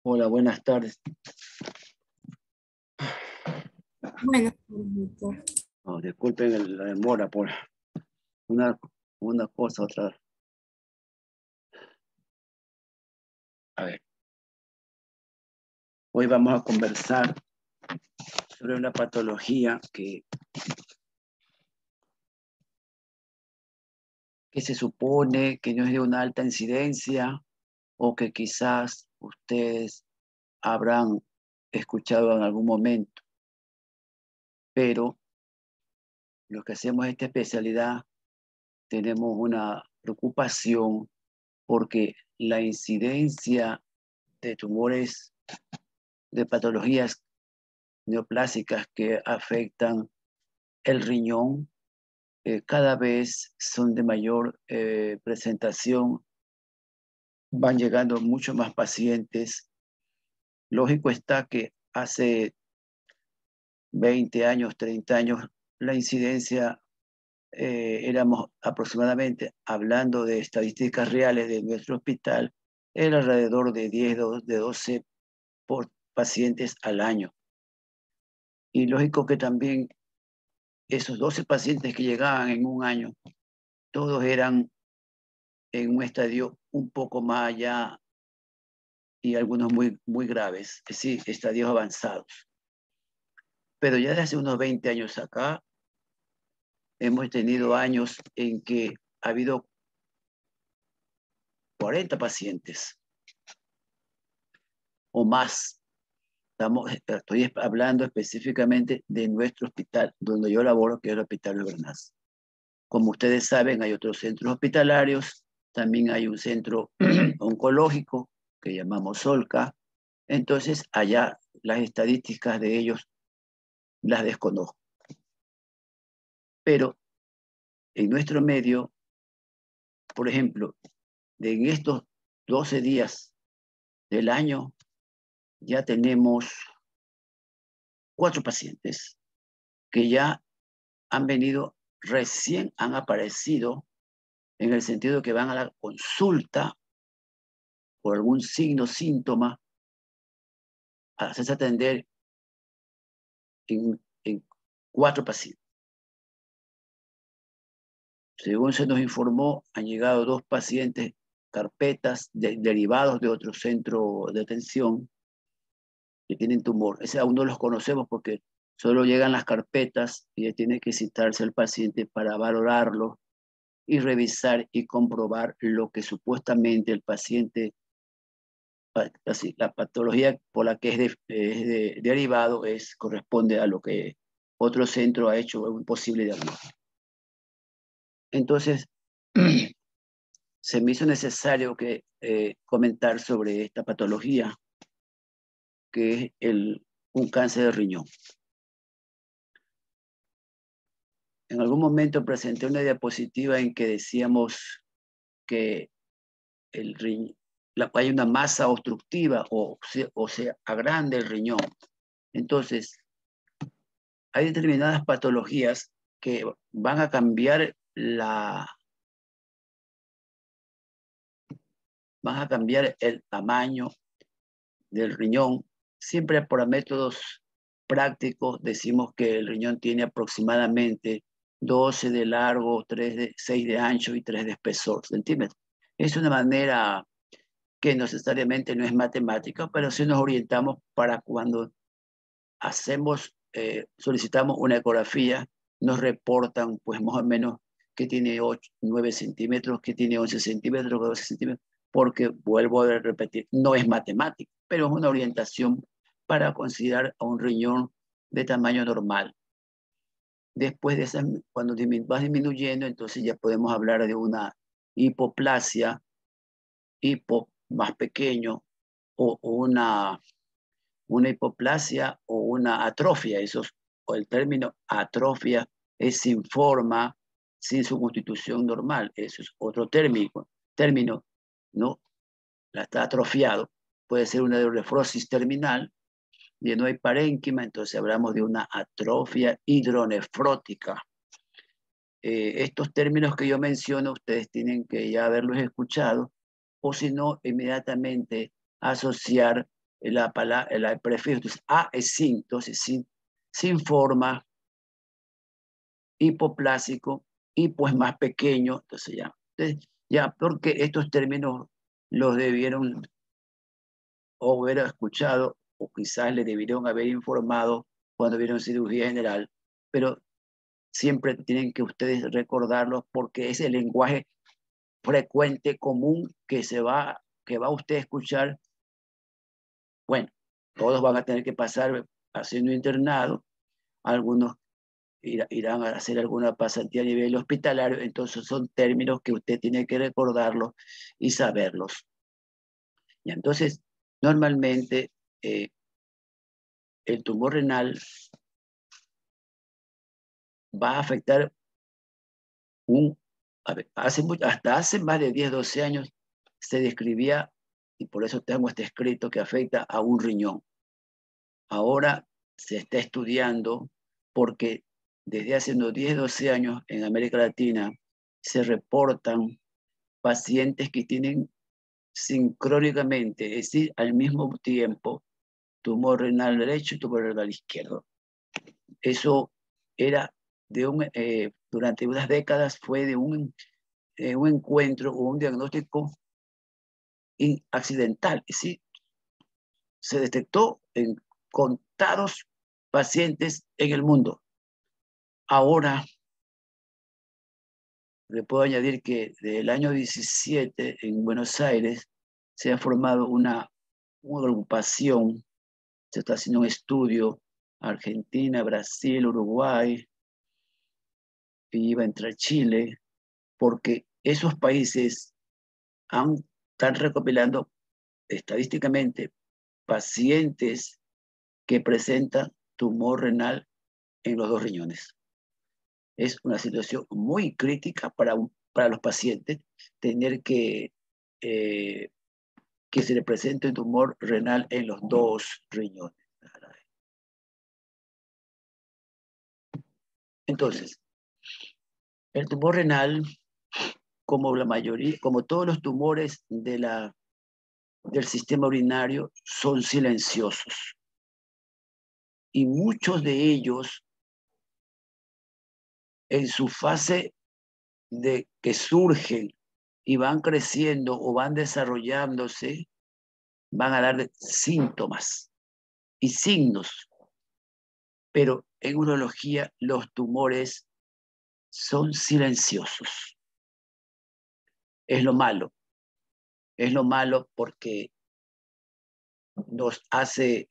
Hola, buenas tardes. Bueno, doctor. Oh, disculpen la demora por una, una cosa, otra. A ver, hoy vamos a conversar sobre una patología que se supone que no es de una alta incidencia o que quizás ustedes habrán escuchado en algún momento, pero los que hacemos esta especialidad tenemos una preocupación porque la incidencia de tumores, de patologías neoplásicas que afectan el riñón, cada vez son de mayor presentación, van llegando muchos más pacientes. Lógico está que hace 20 años, 30 años, la incidencia, éramos aproximadamente, hablando de estadísticas reales de nuestro hospital, era alrededor de 10, de 12 por pacientes al año. Y lógico que también esos 12 pacientes que llegaban en un año, todos eran en un estadio un poco más allá y algunos muy graves, es decir, estadios avanzados. Pero ya desde hace unos 20 años acá, hemos tenido años en que ha habido 40 pacientes o más. Estoy hablando específicamente de nuestro hospital, donde yo laboro, que es el Hospital Bernaz. Como ustedes saben, hay otros centros hospitalarios, también hay un centro oncológico que llamamos Solca. Entonces, allá las estadísticas de ellos las desconozco. Pero en nuestro medio, por ejemplo, en estos 12 días del año, ya tenemos 4 pacientes que ya han venido, recién han aparecido, en el sentido que van a la consulta por algún signo, síntoma, a hacerse atender en 4 pacientes. Según se nos informó, han llegado 2 pacientes, carpetas derivados de otro centro de atención que tienen tumor. Ese aún no los conocemos porque solo llegan las carpetas y tiene que citarse al paciente para valorarlo y revisar y comprobar lo que supuestamente el paciente, la patología por la que derivado corresponde a lo que otro centro ha hecho un posible diagnóstico. Entonces, se me hizo necesario comentar sobre esta patología, que es un cáncer de riñón. En algún momento presenté una diapositiva en que decíamos que hay una masa obstructiva o se agranda el riñón. Entonces, hay determinadas patologías que van a cambiar el tamaño del riñón. Siempre por métodos prácticos decimos que el riñón tiene aproximadamente 12 de largo, 6 de ancho y 3 de espesor, centímetros. Es una manera que no necesariamente no es matemática, pero sí nos orientamos para cuando solicitamos una ecografía, nos reportan pues más o menos que tiene 9 centímetros, que tiene 11 centímetros, que 12 centímetros, porque vuelvo a repetir, no es matemática, pero es una orientación para considerar a un riñón de tamaño normal. Después de esa, cuando va disminuyendo, entonces ya podemos hablar de una hipoplasia, más pequeño, o una hipoplasia o una atrofia. O el término atrofia es sin forma, sin su constitución normal. Eso es otro término, ¿no? Está atrofiado. Puede ser una neurofrosis terminal, y no hay parénquima, entonces hablamos de una atrofia hidronefrótica. Estos términos que yo menciono, ustedes tienen que ya haberlos escuchado, o si no, inmediatamente asociar el prefijo. Entonces, A es sin, entonces sin forma, hipoplásico, y pues más pequeño, entonces ya, porque estos términos los debieron o haber escuchado, o quizás le debieron haber informado cuando vieron cirugía general, pero siempre tienen que ustedes recordarlos porque es el lenguaje frecuente, común, que va usted a escuchar. Bueno, todos van a tener que pasar haciendo internado, algunos irán a hacer alguna pasantía a nivel hospitalario, entonces son términos que usted tiene que recordarlos y saberlos. Y entonces, normalmente el tumor renal va a afectar hasta hace más de 10, 12 años se describía, y por eso tengo este escrito, que afecta a un riñón. Ahora se está estudiando porque desde hace unos 10, 12 años en América Latina se reportan pacientes que tienen sincrónicamente, es decir, al mismo tiempo, tumor renal derecho y tumor renal izquierdo. Eso era durante unas décadas fue de un encuentro o un diagnóstico accidental, es decir, se detectó en contados pacientes en el mundo. Ahora, le puedo añadir que desde el año 17 en Buenos Aires se ha formado una agrupación, se está haciendo un estudio, Argentina, Brasil, Uruguay, y iba a entrar Chile, porque esos países están recopilando estadísticamente pacientes que presentan tumor renal en los dos riñones. Es una situación muy crítica para los pacientes tener eh, que se le presente un tumor renal en los dos riñones. Entonces, el tumor renal, como la mayoría, como todos los tumores del sistema urinario, son silenciosos. Y muchos de ellos, en su fase de que surgen y van creciendo o van desarrollándose, van a dar síntomas y signos. Pero en urología los tumores son silenciosos. Es lo malo. Es lo malo porque nos hace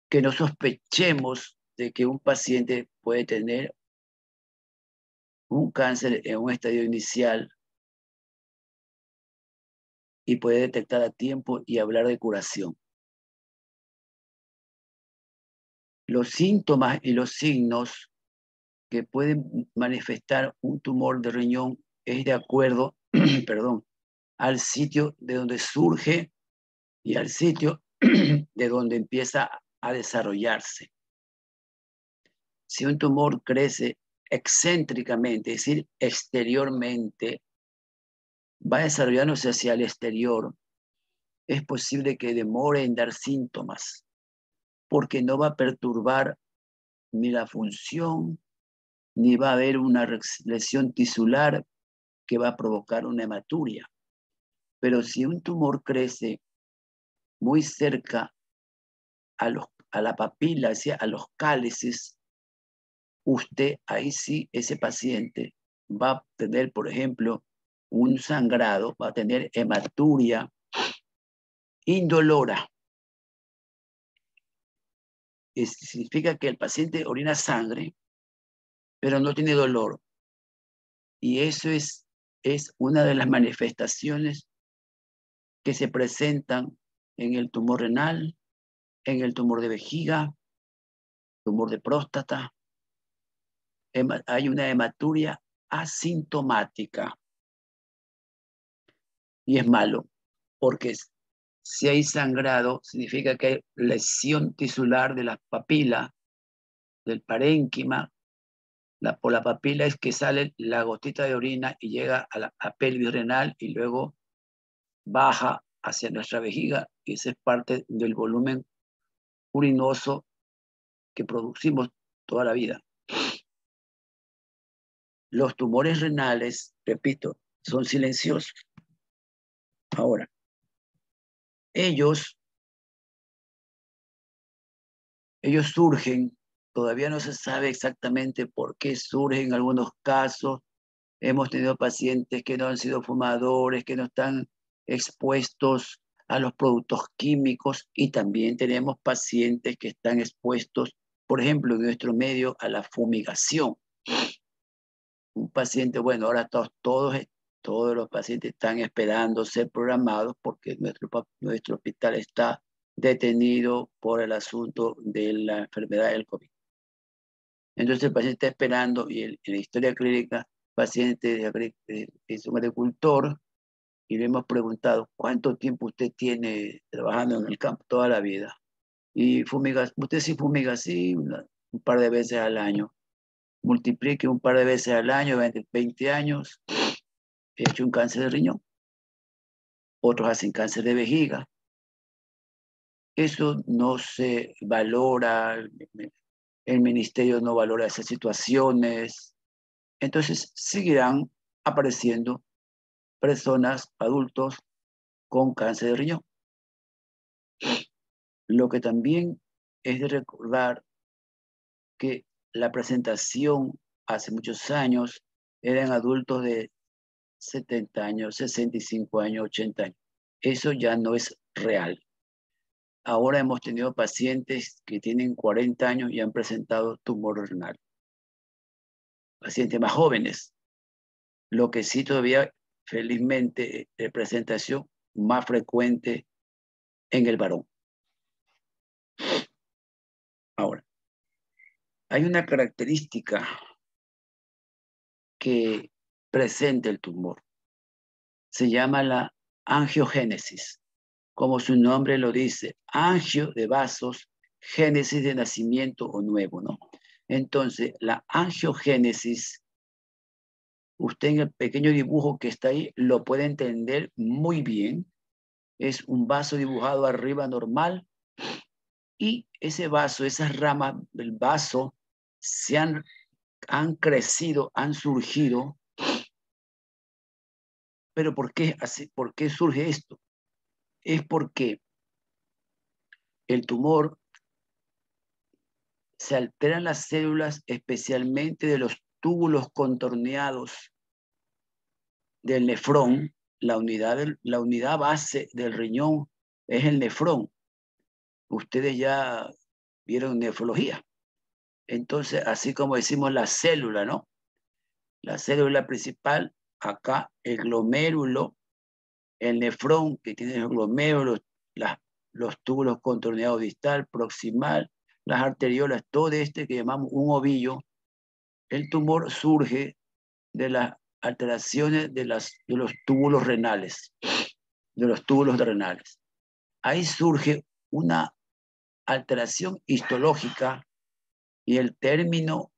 que no sospechemos de que un paciente puede tener un cáncer en un estadio inicial y puede detectar a tiempo y hablar de curación. Los síntomas y los signos que pueden manifestar un tumor de riñón es de acuerdo, perdón, al sitio de donde surge y al sitio de donde empieza a desarrollarse. Si un tumor crece excéntricamente, es decir, exteriormente, va desarrollándose hacia el exterior, es posible que demore en dar síntomas, porque no va a perturbar ni la función, ni va a haber una lesión tisular que va a provocar una hematuria. Pero si un tumor crece muy cerca a la papila, a los cálices, usted ahí sí, ese paciente va a tener, por ejemplo, un sangrado, va a tener hematuria indolora. Significa que el paciente orina sangre, pero no tiene dolor. Y eso es una de las manifestaciones que se presentan en el tumor renal, en el tumor de vejiga, tumor de próstata. Hay una hematuria asintomática. Y es malo, porque si hay sangrado, significa que hay lesión tisular de la papila, del parénquima, Por la papila es que sale la gotita de orina y llega a la pelvis renal y luego baja hacia nuestra vejiga, y esa es parte del volumen urinoso que producimos toda la vida. Los tumores renales, repito, son silenciosos. Ahora, ellos surgen, todavía no se sabe exactamente por qué surgen en algunos casos. Hemos tenido pacientes que no han sido fumadores, que no están expuestos a los productos químicos, y también tenemos pacientes que están expuestos, por ejemplo, en nuestro medio, a la fumigación. Un paciente, bueno, ahora todos los pacientes están esperando ser programados porque nuestro hospital está detenido por el asunto de la enfermedad del COVID. Entonces el paciente está esperando, y en la historia clínica, paciente es un agricultor, y le hemos preguntado, ¿cuánto tiempo usted tiene trabajando en el campo? Toda la vida. Y usted sí fumiga, sí, un par de veces al año. Multiplique un par de veces al año, 20 años, he hecho un cáncer de riñón. Otros hacen cáncer de vejiga. Eso no se valora, el ministerio no valora esas situaciones. Entonces seguirán apareciendo personas, adultos, con cáncer de riñón. Lo que también es de recordar que la presentación hace muchos años eran adultos de 70 años, 65 años, 80 años. Eso ya no es real. Ahora hemos tenido pacientes que tienen 40 años y han presentado tumor renal. Pacientes más jóvenes. Lo que sí todavía, felizmente, de presentación más frecuente en el varón. Ahora, hay una característica que presenta el tumor. Se llama la angiogénesis. Como su nombre lo dice, angio de vasos, génesis de nacimiento o nuevo, ¿no? Entonces, la angiogénesis, usted en el pequeño dibujo que está ahí lo puede entender muy bien. Es un vaso dibujado arriba normal, y ese vaso, esas ramas del vaso se han crecido, han surgido. ¿Pero por qué así? ¿Por qué surge esto? Es porque el tumor, se alteran las células, especialmente de los túbulos contorneados del nefrón. La unidad base del riñón es el nefrón. Ustedes ya vieron nefrología. Entonces, así como decimos la célula, ¿no? La célula principal, acá el glomérulo, el nefrón, que tiene el glomérulo, los túbulos contorneados distal, proximal, las arteriolas, todo que llamamos un ovillo. El tumor surge de las alteraciones de los túbulos renales, de los túbulos renales. Ahí surge una alteración histológica, y el término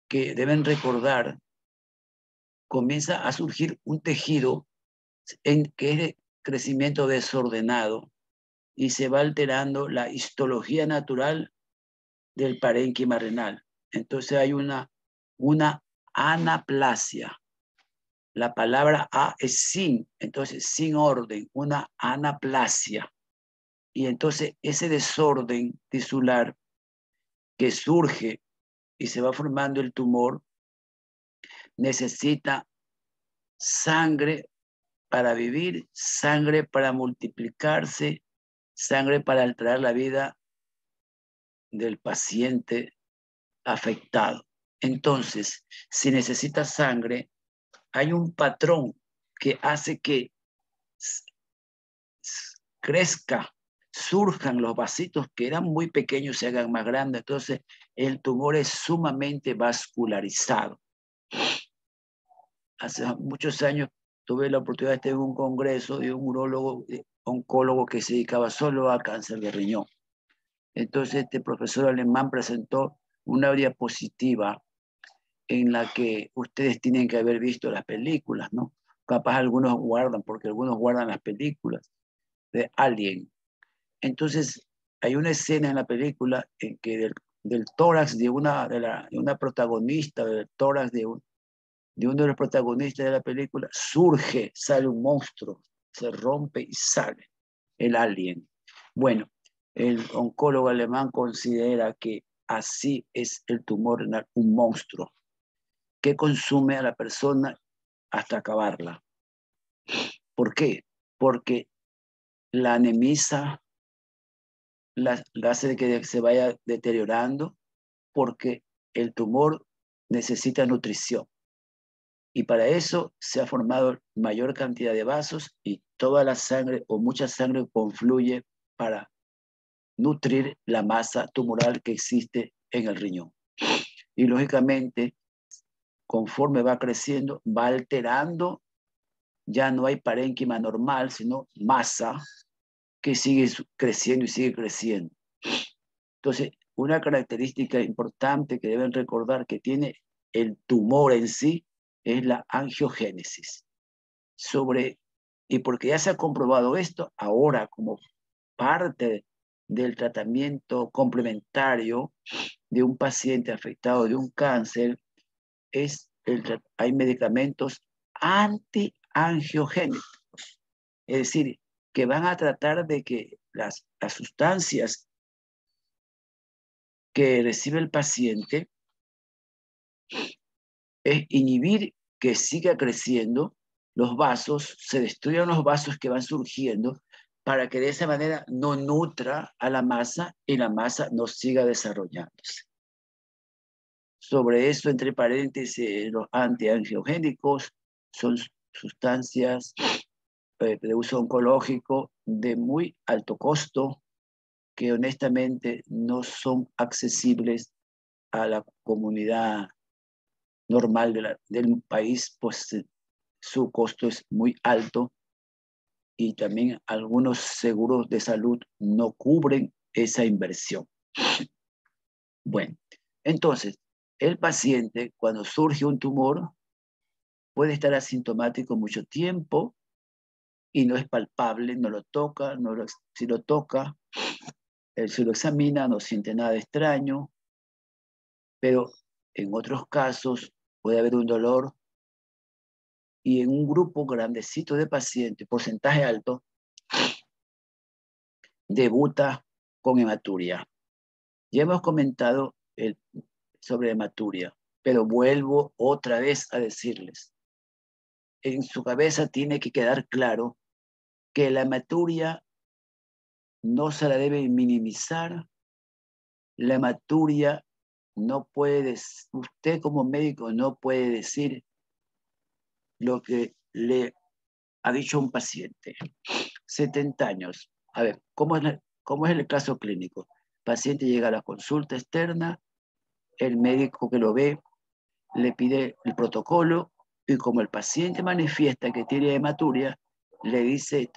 que deben recordar, comienza a surgir un tejido que es de crecimiento desordenado, y se va alterando la histología natural del parénquima renal. Entonces hay una anaplasia. La palabra a es sin, entonces sin orden, una anaplasia. Y entonces ese desorden tisular que surge y se va formando el tumor necesita sangre para vivir, sangre para multiplicarse, sangre para alterar la vida del paciente afectado. Entonces, si necesita sangre, hay un patrón que hace que crezca, surjan los vasitos que eran muy pequeños, se hagan más grandes. Entonces, el tumor es sumamente vascularizado. Hace muchos años tuve la oportunidad de estar en un congreso de un urólogo, oncólogo, que se dedicaba solo a cáncer de riñón. Entonces, este profesor alemán presentó una diapositiva en la que ustedes tienen que haber visto las películas, ¿no? Capaz algunos guardan, porque algunos guardan las películas de Alien. Entonces, hay una escena en la película en que del tórax de una protagonista, del tórax de uno de los protagonistas de la película, sale un monstruo, se rompe y sale el alien. Bueno, el oncólogo alemán considera que así es el tumor renal, un monstruo que consume a la persona hasta acabarla. ¿Por qué? Porque la anemiza, la hace de que se vaya deteriorando, porque el tumor necesita nutrición. Y para eso se ha formado mayor cantidad de vasos y toda la sangre o mucha sangre confluye para nutrir la masa tumoral que existe en el riñón. Y lógicamente, conforme va creciendo, va alterando, ya no hay parénquima normal, sino masa que sigue creciendo y sigue creciendo. Entonces, una característica importante que deben recordar que tiene el tumor en sí es la angiogénesis. Y porque ya se ha comprobado esto, ahora como parte del tratamiento complementario de un paciente afectado de un cáncer, hay medicamentos antiangiogénicos, es decir, que van a tratar de que las sustancias que recibe el paciente es inhibir que siga creciendo los vasos, se destruyan los vasos que van surgiendo para que de esa manera no nutra a la masa y la masa no siga desarrollándose. Sobre eso, entre paréntesis, los antiangiogénicos son sustancias de uso oncológico de muy alto costo que honestamente no son accesibles a la comunidad normal del país, pues su costo es muy alto y también algunos seguros de salud no cubren esa inversión. Bueno, entonces, el paciente cuando surge un tumor puede estar asintomático mucho tiempo y no es palpable, no lo toca, si lo toca, si lo examina, no siente nada extraño, pero en otros casos puede haber un dolor y en un grupo grandecito de pacientes, porcentaje alto, debuta con hematuria. Ya hemos comentado sobre hematuria, pero vuelvo otra vez a decirles, en su cabeza tiene que quedar claro que la hematuria no se la debe minimizar, la hematuria no puede, usted como médico no puede decir lo que le ha dicho un paciente. 70 años. A ver, ¿cómo es el caso clínico? El paciente llega a la consulta externa, el médico que lo ve le pide el protocolo y como el paciente manifiesta que tiene hematuria, le dice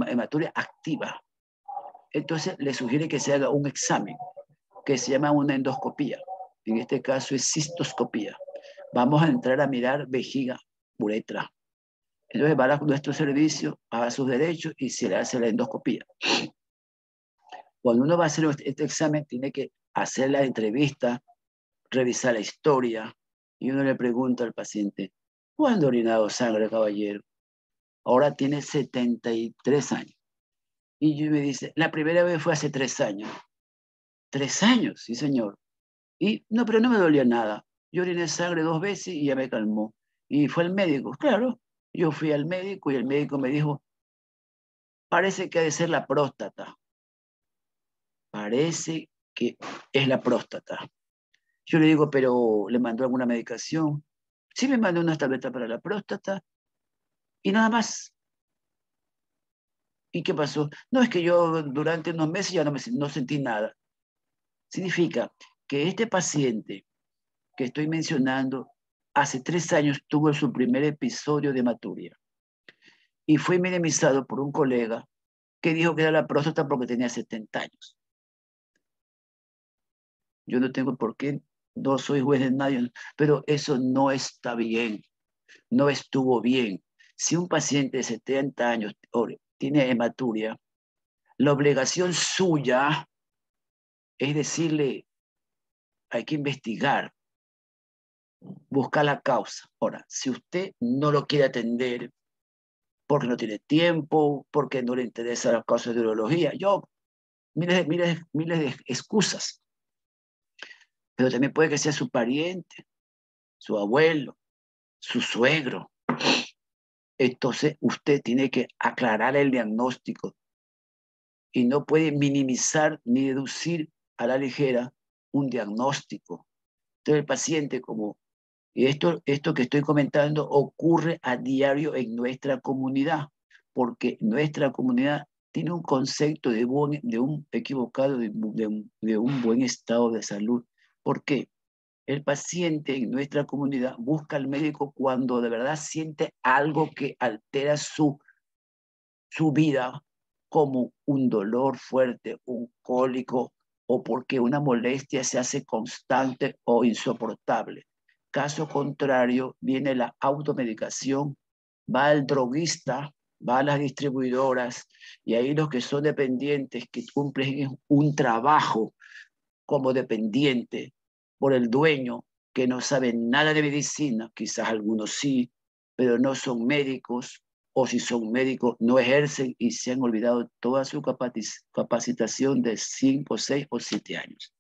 hematuria activa. Entonces le sugiere que se haga un examen que se llama una endoscopía. En este caso es cistoscopía. Vamos a entrar a mirar vejiga, uretra. Entonces va a nuestro servicio, paga sus derechos y se le hace la endoscopía. Cuando uno va a hacer este examen, tiene que hacer la entrevista, revisar la historia, y uno le pregunta al paciente, ¿cuándo ha orinado sangre, caballero? Ahora tiene 73 años. Y yo me dice, la primera vez fue hace 3 años. 3 años, sí, señor. Y no, pero no me dolía nada. Yo oriné sangre 2 veces y ya me calmó. Y fue el médico. Claro, yo fui al médico y el médico me dijo, parece que ha de ser la próstata. Parece que es la próstata. Yo le digo, pero ¿le mandó alguna medicación? Sí, me mandó unas tabletas para la próstata y nada más. ¿Y qué pasó? No, es que yo durante unos meses ya no sentí nada. Significa que este paciente que estoy mencionando hace 3 años tuvo su primer episodio de hematuria y fue minimizado por un colega que dijo que era la próstata porque tenía 70 años. Yo no tengo por qué no soy juez de nadie, pero eso no está bien, no estuvo bien. Si un paciente de 70 años tiene hematuria, la obligación suya es decirle, hay que investigar, buscar la causa. Ahora, si usted no lo quiere atender porque no tiene tiempo, porque no le interesa las causas de urología, miles de excusas, pero también puede que sea su pariente, su abuelo, su suegro. Entonces usted tiene que aclarar el diagnóstico y no puede minimizar ni deducir a la ligera un diagnóstico. Entonces el paciente, y esto que estoy comentando ocurre a diario en nuestra comunidad, porque nuestra comunidad tiene un concepto de un equivocado de un buen estado de salud. ¿Por qué? El paciente en nuestra comunidad busca al médico cuando de verdad siente algo que altera su vida, como un dolor fuerte, un cólico, o porque una molestia se hace constante o insoportable. Caso contrario, viene la automedicación, va al droguista, va a las distribuidoras, y ahí los que son dependientes, que cumplen un trabajo como dependiente por el dueño, que no sabe nada de medicina, quizás algunos sí, pero no son médicos, o si son médicos, no ejercen y se han olvidado toda su capacitación de 5, 6 o 7 años.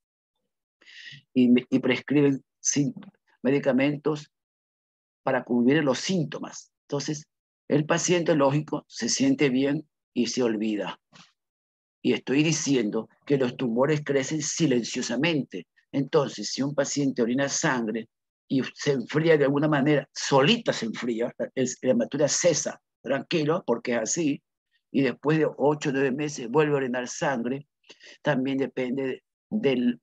Y prescriben medicamentos para cubrir los síntomas. Entonces, el paciente, lógico, se siente bien y se olvida. Y estoy diciendo que los tumores crecen silenciosamente. Entonces, si un paciente orina sangre y se enfría de alguna manera, solita se enfría, la hematuria cesa, tranquilo, porque es así, y después de 8 o 9 meses vuelve a orinar sangre, también depende del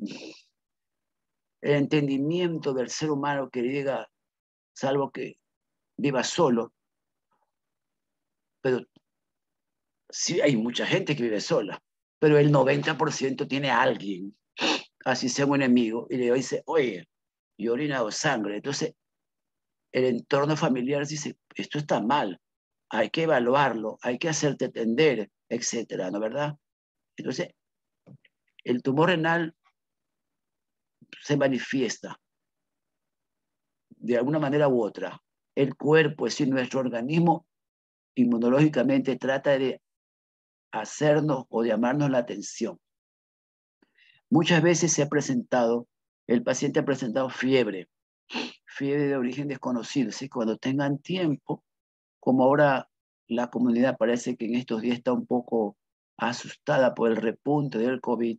entendimiento del ser humano que diga, salvo que viva solo, pero sí hay mucha gente que vive sola, pero el 90% tiene a alguien, así sea un enemigo, y le dice, oye, yo he orinado sangre. Entonces, el entorno familiar dice, esto está mal, hay que evaluarlo, hay que hacerte entender, etcétera, ¿no es verdad? Entonces, el tumor renal se manifiesta de alguna manera u otra. El cuerpo, es decir, nuestro organismo inmunológicamente trata de hacernos o llamarnos la atención. Muchas veces el paciente ha presentado fiebre de origen desconocido. ¿Sí? Cuando tengan tiempo, como ahora la comunidad parece que en estos días está un poco asustada por el repunte del COVID,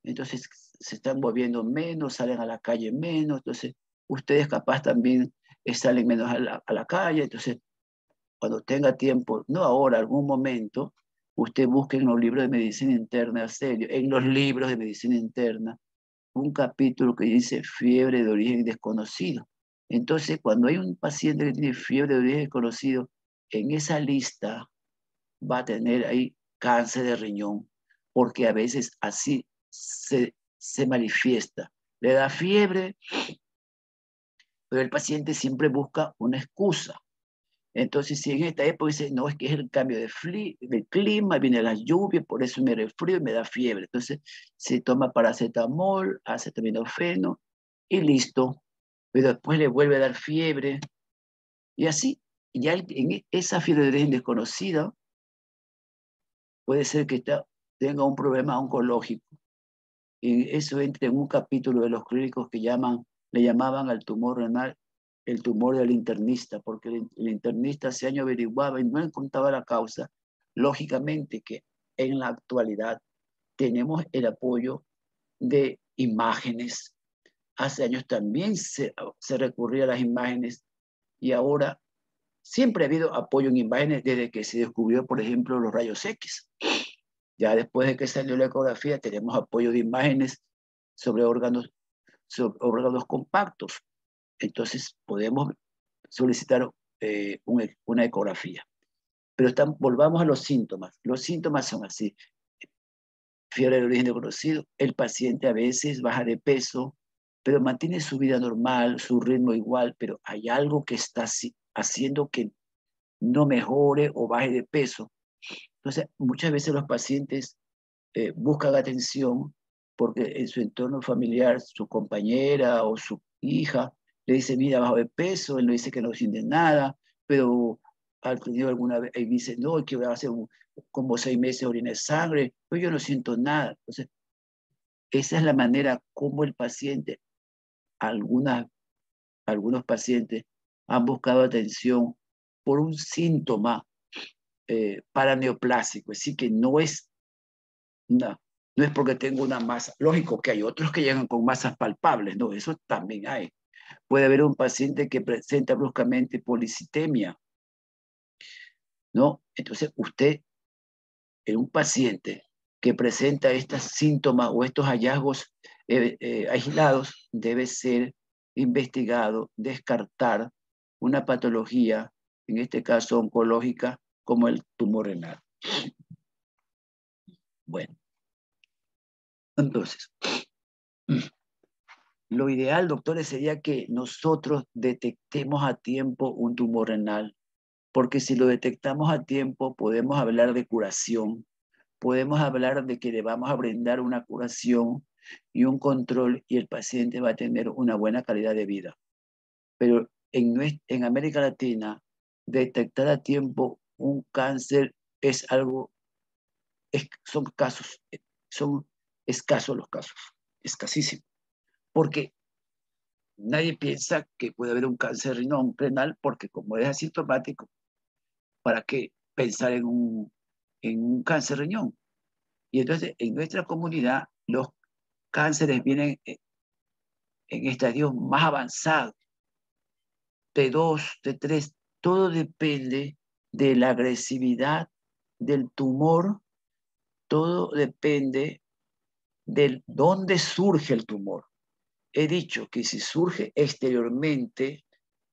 entonces se están moviendo menos, salen a la calle menos, entonces ustedes capaz también salen menos a la calle, entonces cuando tenga tiempo, no ahora, algún momento, usted busque en los libros de medicina interna, serio, en los libros de medicina interna, un capítulo que dice fiebre de origen desconocido. Entonces, cuando hay un paciente que tiene fiebre de origen desconocido, en esa lista va a tener ahí cáncer de riñón, porque a veces así se manifiesta. Le da fiebre, pero el paciente siempre busca una excusa. Entonces, si en esta época dice, no, es que es el cambio de clima, viene las lluvias, por eso me resfrío y me da fiebre. Entonces, se toma paracetamol, acetaminofeno y listo. Pero después le vuelve a dar fiebre. Y así, ya en esa fiebre de origen desconocida, puede ser que tenga un problema oncológico. Y eso entra en un capítulo de los clínicos que le llamaban al tumor renal el tumor del internista, porque el internista ese año averiguaba y no encontraba la causa. Lógicamente que en la actualidad tenemos el apoyo de imágenes. Hace años también se recurría a las imágenes y ahora siempre ha habido apoyo en imágenes desde que se descubrió, por ejemplo, los rayos X. Ya después de que salió la ecografía, tenemos apoyo de imágenes sobre órganos compactos. Entonces podemos solicitar una ecografía. Pero volvamos a los síntomas. Los síntomas son así. Fiebre de origen desconocido. El paciente a veces baja de peso, pero mantiene su vida normal, su ritmo igual, pero hay algo que está haciendo que no mejore o baje de peso. Entonces, muchas veces los pacientes buscan atención porque en su entorno familiar, su compañera o su hija le dice, mira, bajo de peso, él no dice que no siente nada, pero ha tenido alguna vez, y dice, no, que voy a hacer como 6 meses de orina de sangre, pero yo no siento nada. Entonces, esa es la manera como el paciente, algunos pacientes han buscado atención por un síntoma paraneoplásico, es decir, que una, no es porque tengo una masa, lógico que hay otros que llegan con masas palpables, no, eso también hay. Puede haber un paciente que presenta bruscamente policitemia, ¿no? Entonces, usted, en un paciente que presenta estos síntomas o estos hallazgos aislados, debe ser investigado, descartar una patología, en este caso oncológica, como el tumor renal. Bueno, entonces, lo ideal, doctores, sería que nosotros detectemos a tiempo un tumor renal, porque si lo detectamos a tiempo, podemos hablar de curación, podemos hablar de que le vamos a brindar una curación y un control y el paciente va a tener una buena calidad de vida. Pero en América Latina, detectar a tiempo un cáncer es algo, son escasos los casos, escasísimos, porque nadie piensa que puede haber un cáncer renal porque como es asintomático, ¿para qué pensar en un cáncer riñón? Y entonces en nuestra comunidad los cánceres vienen en estadios más avanzados, T2, T3, todo depende de la agresividad del tumor, todo depende de dónde surge el tumor. He dicho que si surge exteriormente,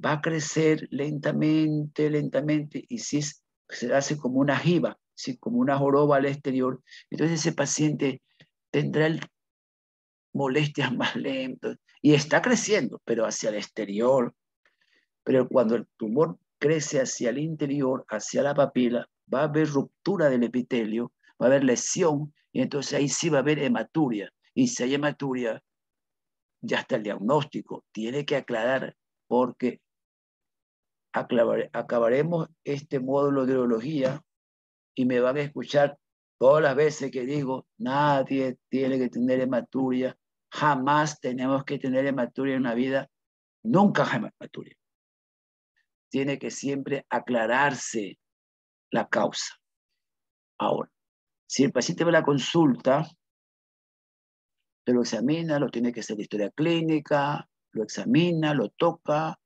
va a crecer lentamente, lentamente, y si se hace como una jiba, ¿sí? Como una joroba al exterior, entonces ese paciente tendrá molestias más lentas y está creciendo, pero hacia el exterior. Pero cuando el tumor crece hacia el interior, hacia la papila, va a haber ruptura del epitelio, va a haber lesión, y entonces ahí sí va a haber hematuria. Y si hay hematuria, ya está el diagnóstico. Tiene que aclarar porque acabaremos este módulo de urología y me van a escuchar todas las veces que digo, nadie tiene que tener hematuria, jamás tenemos que tener hematuria en la vida, nunca hematuria. Tiene que siempre aclararse la causa. Ahora, si el paciente va a la consulta, se lo examina, lo tiene que hacer la historia clínica, lo examina, lo toca.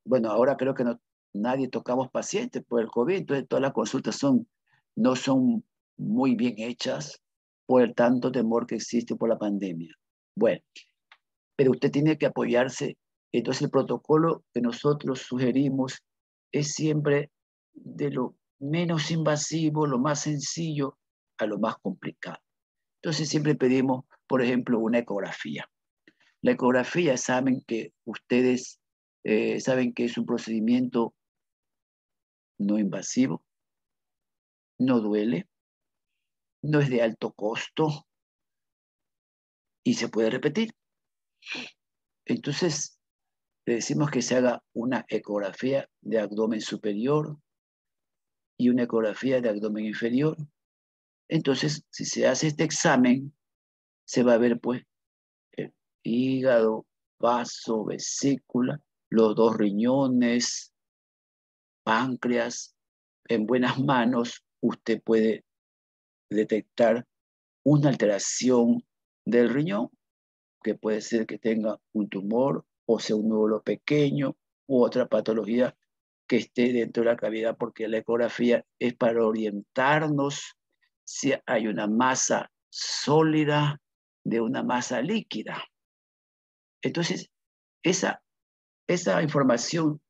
Bueno, ahora creo que nadie tocamos pacientes por el COVID, entonces todas las consultas no son muy bien hechas por el tanto temor que existe por la pandemia. Bueno, pero usted tiene que apoyarse. Entonces el protocolo que nosotros sugerimos es siempre de lo menos invasivo, lo más sencillo, a lo más complicado. Entonces siempre pedimos, por ejemplo, una ecografía. La ecografía saben que es un procedimiento no invasivo, no duele, no es de alto costo y se puede repetir. Entonces, le decimos que se haga una ecografía de abdomen superior y una ecografía de abdomen inferior. Entonces, si se hace este examen, se va a ver pues el hígado, vaso, vesícula, los 2 riñones, páncreas. En buenas manos, usted puede detectar una alteración del riñón, que puede ser que tenga un tumor o sea un nódulo pequeño u otra patología que esté dentro de la cavidad, porque la ecografía es para orientarnos si hay una masa sólida de una masa líquida. Entonces, esa información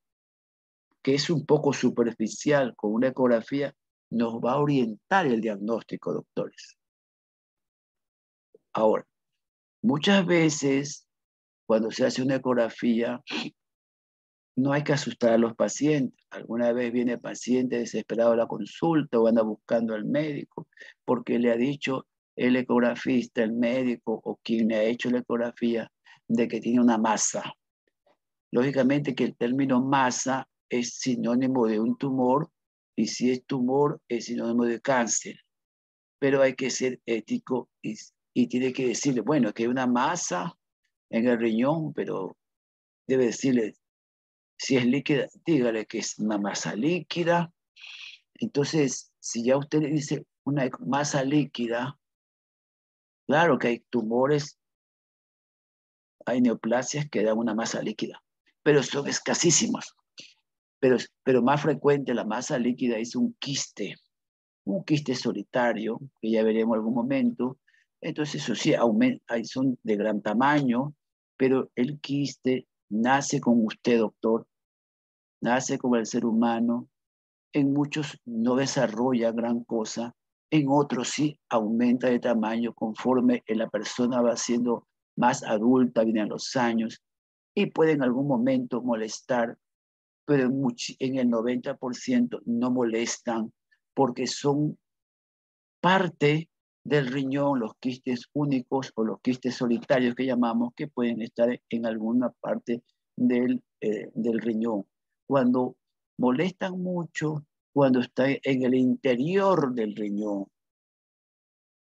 que es un poco superficial con una ecografía nos va a orientar el diagnóstico, doctores. Ahora, muchas veces cuando se hace una ecografía, no hay que asustar a los pacientes. Alguna vez viene el paciente desesperado a la consulta o anda buscando al médico porque le ha dicho el ecografista, el médico o quien le ha hecho la ecografía de que tiene una masa. Lógicamente que el término masa es sinónimo de un tumor y si es tumor es sinónimo de cáncer. Pero hay que ser ético y tiene que decirle, bueno, que hay una masa en el riñón, pero debe decirle, si es líquida, dígale que es una masa líquida. Entonces, si ya usted le dice una masa líquida, claro que hay tumores, hay neoplasias que dan una masa líquida, pero son escasísimos. Pero más frecuente la masa líquida es un quiste solitario, que ya veremos en algún momento. Entonces, eso sí, son de gran tamaño, pero el quiste nace con usted, doctor, nace con el ser humano. En muchos no desarrolla gran cosa, en otros sí aumenta de tamaño conforme la persona va siendo más adulta, vienen los años y puede en algún momento molestar, pero en el 90% no molestan porque son parte del riñón, los quistes únicos o los quistes solitarios que llamamos, que pueden estar en alguna parte del riñón. Cuando molestan mucho, cuando está en el interior del riñón,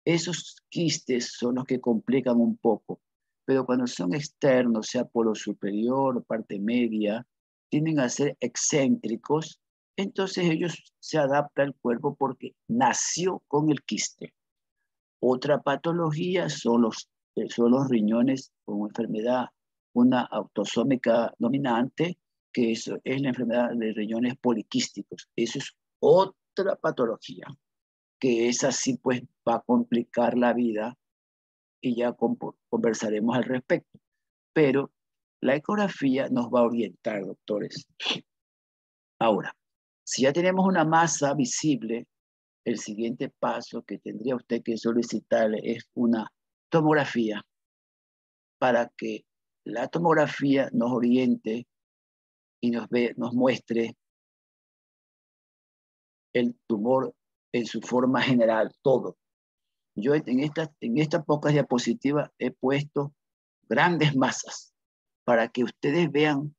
esos quistes son los que complican un poco, pero cuando son externos, sea polo superior, parte media, tienden a ser excéntricos, entonces ellos se adaptan al cuerpo porque nació con el quiste. Otra patología son los riñones con enfermedad, una autosómica dominante, que eso es la enfermedad de riñones poliquísticos. Eso es otra patología, que esa sí pues va a complicar la vida y ya conversaremos al respecto. Pero la ecografía nos va a orientar, doctores. Ahora, si ya tenemos una masa visible, el siguiente paso que tendría usted que solicitarle es una tomografía para que la tomografía nos oriente y nos muestre el tumor en su forma general, todo. Yo en estas pocas diapositivas he puesto grandes masas para que ustedes vean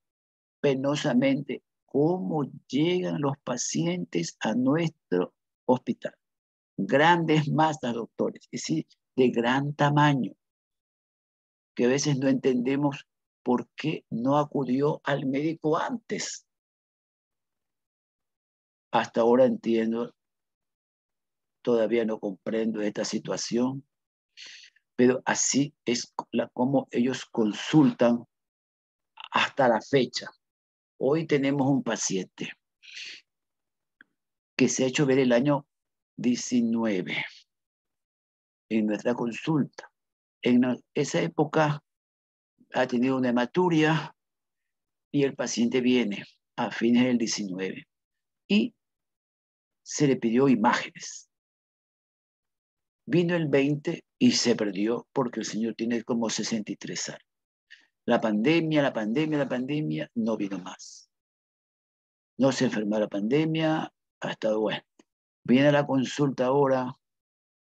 penosamente cómo llegan los pacientes a nuestro hospital. Grandes masas, doctores, es decir, de gran tamaño, que a veces no entendemos por qué no acudió al médico antes. Hasta ahora entiendo, todavía no comprendo esta situación, pero así es como ellos consultan hasta la fecha. Hoy tenemos un paciente que se ha hecho ver el año 19 en nuestra consulta. En esa época ha tenido una hematuria y el paciente viene a fines del 19 y se le pidió imágenes. Vino el 20 y se perdió porque el señor tiene como 63 años. La pandemia, no vino más. No se enfermó la pandemia, ha estado bueno. Viene a la consulta ahora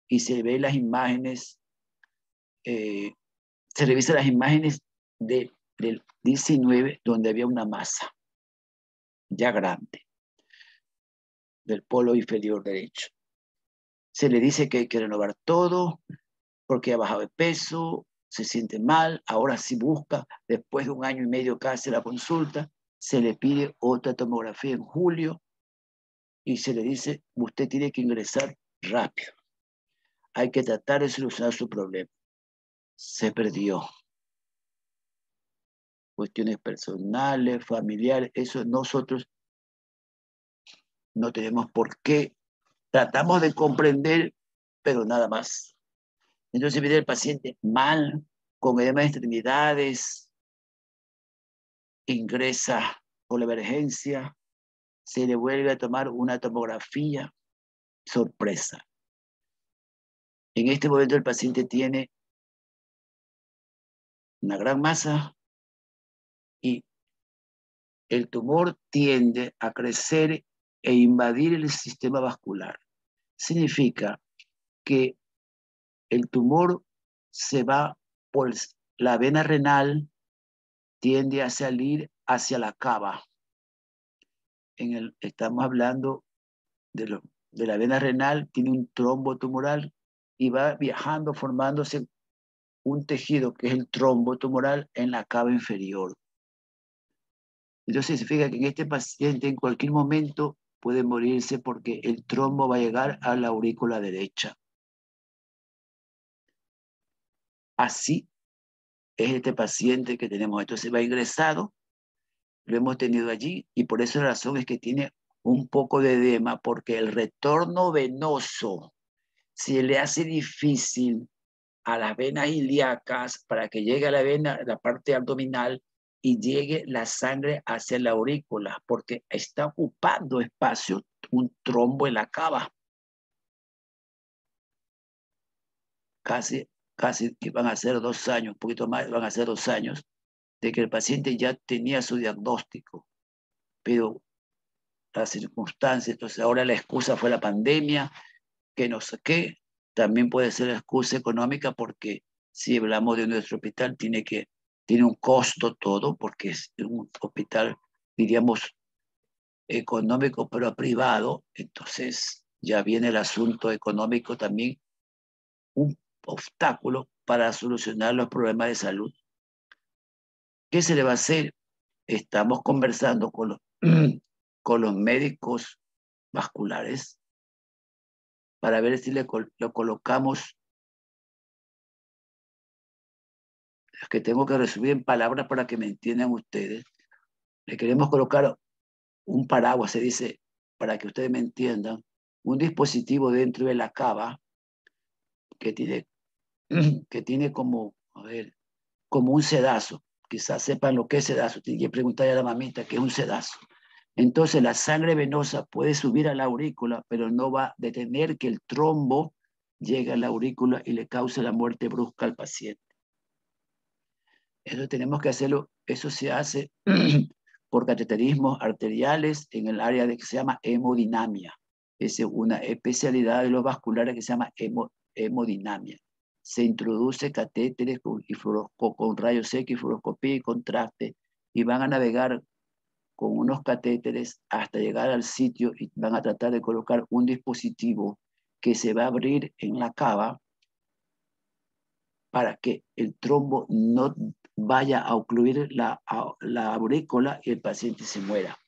y se ve las imágenes, se revisa las imágenes del 19 donde había una masa ya grande del polo inferior derecho. Se le dice que hay que renovar todo porque ha bajado de peso, se siente mal, ahora sí busca, después de 1 año y medio casi la consulta, se le pide otra tomografía en julio y se le dice, usted tiene que ingresar rápido. Hay que tratar de solucionar su problema. Se perdió. Cuestiones personales, familiares, eso nosotros no tenemos por qué. Tratamos de comprender, pero nada más. Entonces viene el paciente mal, con edema de extremidades, ingresa por la emergencia, se le vuelve a tomar una tomografía, sorpresa. En este momento el paciente tiene una gran masa y el tumor tiende a crecer e invadir el sistema vascular. Significa que el tumor se va por la vena renal, tiende a salir hacia la cava. Estamos hablando de la vena renal, tiene un trombo tumoral y va viajando, formándose un tejido que es el trombo tumoral en la cava inferior. Entonces significa que en este paciente en cualquier momento puede morirse porque el trombo va a llegar a la aurícula derecha. Así es este paciente que tenemos. Entonces va ingresado, lo hemos tenido allí y por esa razón es que tiene un poco de edema, porque el retorno venoso se le hace difícil a las venas ilíacas para que llegue a la vena, la parte abdominal, y llegue la sangre hacia la aurícula, porque está ocupando espacio un trombo en la cava. Casi van a ser 2 años, un poquito más, van a ser 2 años, de que el paciente ya tenía su diagnóstico, pero las circunstancias, entonces ahora la excusa fue la pandemia, que no sé qué, también puede ser la excusa económica, porque si hablamos de nuestro hospital, tiene un costo todo, porque es un hospital, diríamos, económico, pero privado, entonces ya viene el asunto económico también, un obstáculo para solucionar los problemas de salud. ¿Qué se le va a hacer? Estamos conversando con los médicos vasculares para ver si lo colocamos. Es que tengo que resumir en palabras para que me entiendan ustedes. Le queremos colocar un paraguas, se dice, para que ustedes me entiendan, un dispositivo dentro de la cava que tiene como, a ver, como un sedazo. Quizás sepan lo que es sedazo. Tienen que preguntarle a la mamita qué es un sedazo. Entonces la sangre venosa puede subir a la aurícula, pero no va a detener que el trombo llegue a la aurícula y le cause la muerte brusca al paciente. Eso tenemos que hacerlo, eso se hace por cateterismos arteriales en el área que se llama hemodinamia. Es una especialidad de los vasculares que se llama hemodinamia. Se introduce catéteres con rayos X, fluoroscopía y contraste, y van a navegar con unos catéteres hasta llegar al sitio y van a tratar de colocar un dispositivo que se va a abrir en la cava para que el trombo no vaya a ocluir la aurícula y el paciente se muera.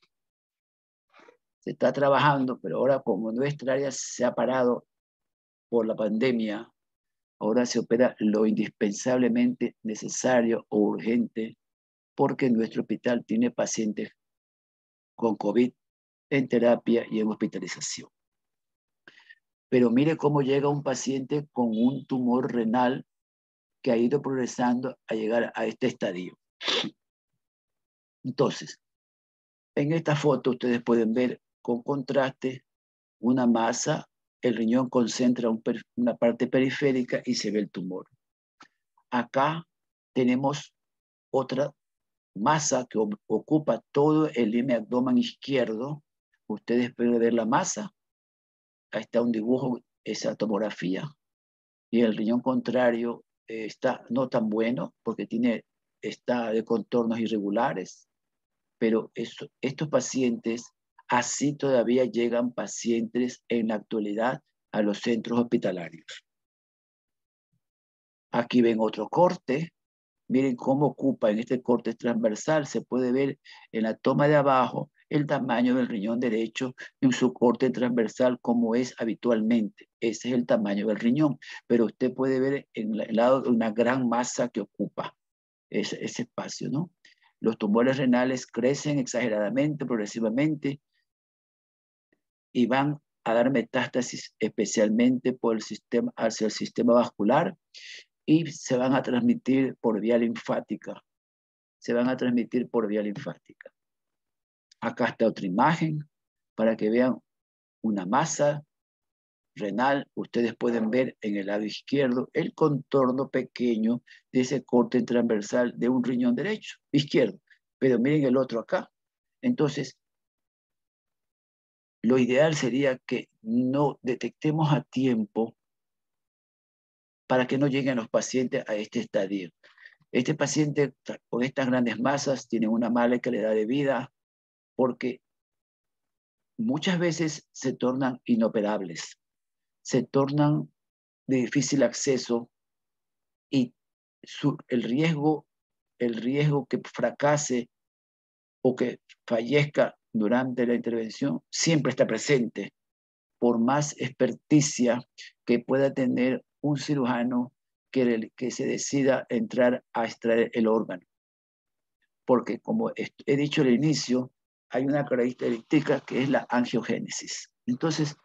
Se está trabajando, pero ahora como nuestra área se ha parado por la pandemia, ahora se opera lo indispensablemente necesario o urgente, porque nuestro hospital tiene pacientes con COVID en terapia y en hospitalización. Pero mire cómo llega un paciente con un tumor renal que ha ido progresando a llegar a este estadio. Entonces, en esta foto ustedes pueden ver con contraste una masa, el riñón concentra una parte periférica y se ve el tumor. Acá tenemos otra masa que ocupa todo el hemiabdomen izquierdo. Ustedes pueden ver la masa. Ahí está un dibujo, esa tomografía. Y el riñón contrario está no tan bueno porque está de contornos irregulares. Pero estos pacientes, así todavía llegan pacientes en la actualidad a los centros hospitalarios. Aquí ven otro corte. Miren cómo ocupa en este corte transversal. Se puede ver en la toma de abajo el tamaño del riñón derecho en su corte transversal como es habitualmente. Ese es el tamaño del riñón. Pero usted puede ver en el lado de una gran masa que ocupa ese espacio, ¿no? Los tumores renales crecen exageradamente, progresivamente, y van a dar metástasis especialmente hacia el sistema vascular, y se van a transmitir por vía linfática. Acá está otra imagen para que vean una masa renal. Ustedes pueden ver en el lado izquierdo el contorno pequeño de ese corte transversal de un riñón izquierdo. pero miren el otro acá. Entonces, lo ideal sería que no detectemos a tiempo para que no lleguen los pacientes a este estadio. Este paciente con estas grandes masas tiene una mala calidad de vida porque muchas veces se tornan inoperables, se tornan de difícil acceso y el riesgo que fracase o que fallezca durante la intervención siempre está presente, por más experticia que pueda tener un cirujano que se decida entrar a extraer el órgano. Porque como he dicho al inicio, hay una característica que es la angiogénesis. Entonces,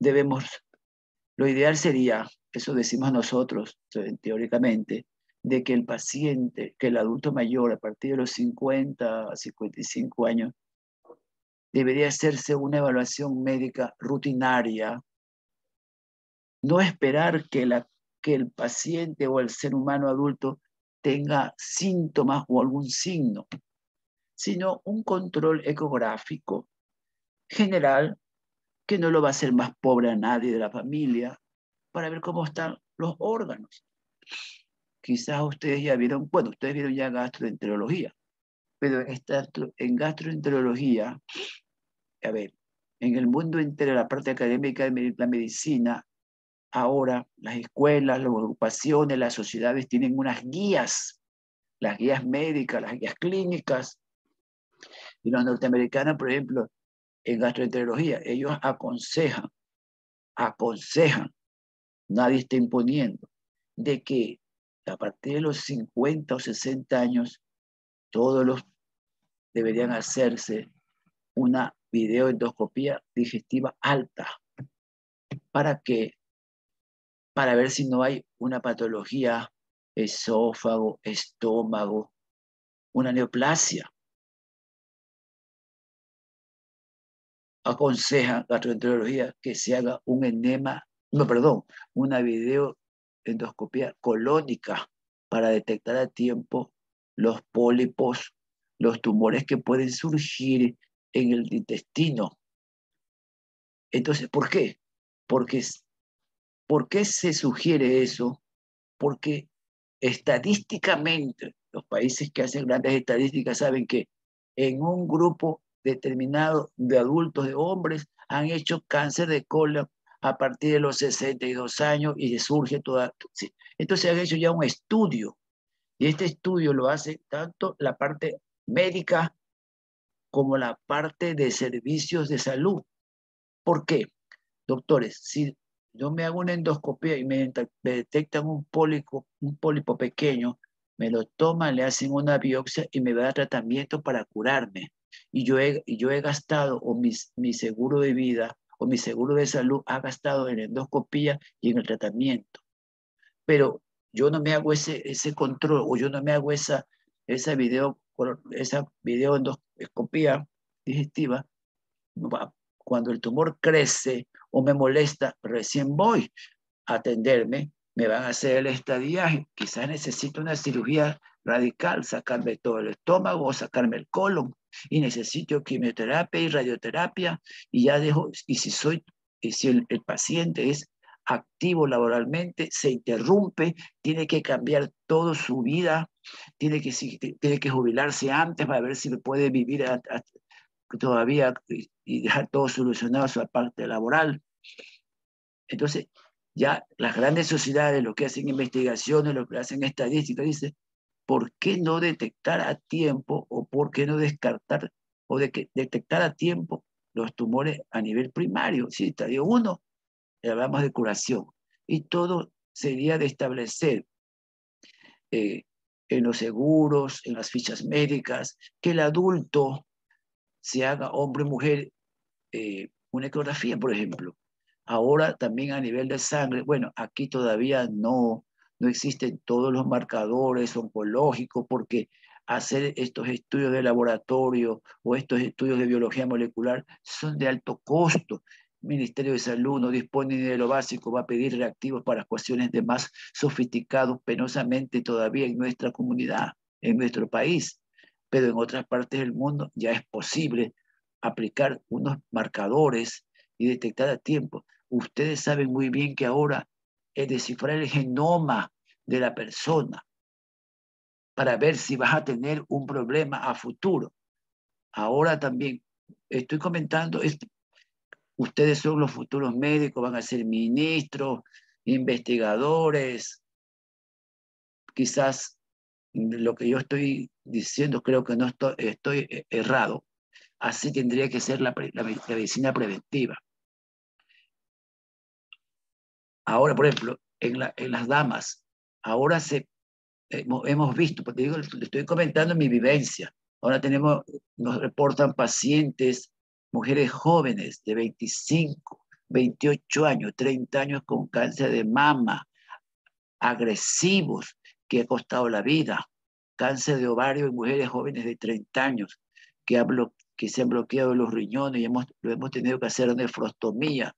lo ideal sería, eso decimos nosotros teóricamente, de que el paciente, que el adulto mayor a partir de los 50 a 55 años, debería hacerse una evaluación médica rutinaria, no esperar que el paciente o el ser humano adulto tenga síntomas o algún signo, sino un control ecográfico general que no lo va a hacer más pobre a nadie de la familia para ver cómo están los órganos. Quizás ustedes ya vieron, bueno, ustedes vieron ya gastroenterología, pero en gastroenterología, a ver, en el mundo entero, la parte académica de la medicina, ahora las escuelas, las agrupaciones, las sociedades tienen unas guías, las guías médicas, las guías clínicas, y los norteamericanos, por ejemplo, en gastroenterología, ellos aconsejan, nadie está imponiendo, de que a partir de los 50 o 60 años, todos los deberían hacerse una videoendoscopía digestiva alta. ¿Para qué? Para ver si no hay una patología, esófago, estómago, una neoplasia. Aconseja gastroenterología que se haga una videoendoscopía colónica para detectar a tiempo los pólipos, los tumores que pueden surgir en el intestino. Entonces, ¿por qué? Porque, ¿por qué se sugiere eso? Porque estadísticamente, los países que hacen grandes estadísticas saben que en un grupo determinado de adultos, de hombres, han hecho cáncer de colon a partir de los 62 años y surge toda. Sí. Entonces han hecho ya un estudio y este estudio lo hace tanto la parte médica como la parte de servicios de salud. ¿Por qué? Doctores, si yo me hago una endoscopia y me detectan un pólipo pequeño, me lo toman, le hacen una biopsia y me da tratamiento para curarme. Y yo he gastado, o mi seguro de vida o mi seguro de salud ha gastado en endoscopia y en el tratamiento. Pero yo no me hago ese control o yo no me hago esa videoendoscopia digestiva. Cuando el tumor crece o me molesta, recién voy a atenderme, me van a hacer el estadiaje, quizás necesito una cirugía radical, sacarme todo el estómago o sacarme el colon, y necesito quimioterapia y radioterapia, y ya dejo, y si el paciente es activo laboralmente, se interrumpe, tiene que cambiar toda su vida, tiene que jubilarse antes para ver si puede vivir todavía y dejar todo solucionado su parte laboral. Entonces, ya las grandes sociedades, lo que hacen investigaciones, lo que hacen estadísticas, dicen, ¿por qué no detectar a tiempo o por qué no descartar o detectar a tiempo los tumores a nivel primario? Sí, estadio 1, hablamos de curación. Y todo sería de establecer en los seguros, en las fichas médicas, que el adulto se haga hombre o mujer una ecografía, por ejemplo. Ahora también a nivel de sangre, bueno, aquí todavía no existen todos los marcadores oncológicos porque hacer estos estudios de laboratorio o estos estudios de biología molecular son de alto costo. El Ministerio de Salud no dispone ni de lo básico, va a pedir reactivos para cuestiones de más sofisticados penosamente todavía en nuestra comunidad, en nuestro país. pero en otras partes del mundo ya es posible aplicar unos marcadores y detectar a tiempo. Ustedes saben muy bien que ahora es descifrar el genoma de la persona para ver si vas a tener un problema a futuro. Ahora también estoy comentando, ustedes son los futuros médicos, van a ser ministros, investigadores, quizás lo que yo estoy diciendo creo que no estoy errado. Así tendría que ser la medicina preventiva. Ahora, por ejemplo, en las damas, ahora hemos visto, porque digo, le estoy comentando mi vivencia. Ahora nos reportan pacientes, mujeres jóvenes de 25, 28 años, 30 años con cáncer de mama, agresivos, que ha costado la vida, cáncer de ovario en mujeres jóvenes de 30 años, que se han bloqueado los riñones y lo hemos tenido que hacer nefrostomía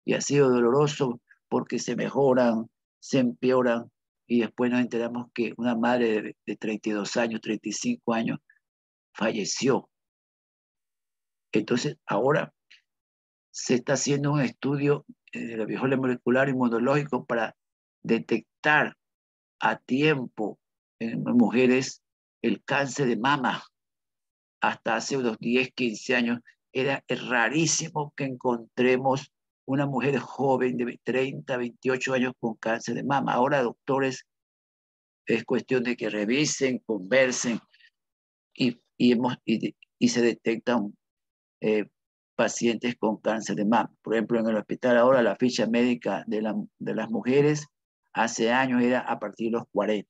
y ha sido doloroso porque se mejoran, se empeoran y después nos enteramos que una madre de 32 años, 35 años falleció. Entonces ahora se está haciendo un estudio de la biología molecular inmunológico para detectar a tiempo en mujeres el cáncer de mama. Hasta hace unos 10, 15 años era rarísimo que encontremos una mujer joven de 30, 28 años con cáncer de mama. Ahora, doctores, es cuestión de que revisen, conversen y se detectan eh, pacientes con cáncer de mama. Por ejemplo, en el hospital ahora la ficha médica de las mujeres hace años era a partir de los 40.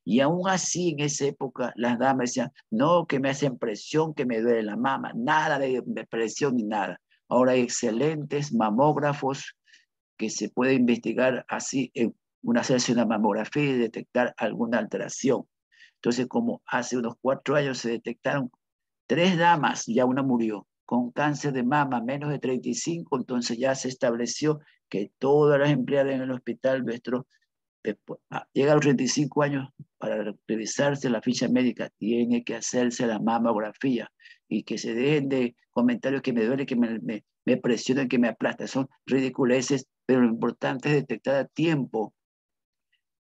Y aún así, en esa época, las damas decían, no, que me hacen presión, que me duele la mama, nada de presión ni nada. Ahora hay excelentes mamógrafos que se puede investigar así, hacerse una mamografía y detectar alguna alteración. Entonces, como hace unos 4 años se detectaron 3 damas, ya una murió, con cáncer de mama menos de 35, entonces ya se estableció que todas las empleadas en el hospital nuestro después, llega a los 35 años para revisarse la ficha médica, tiene que hacerse la mamografía y que se dejen de comentarios que me duele, que me presionan, que me aplastan. Son ridiculeces, pero lo importante es detectar a tiempo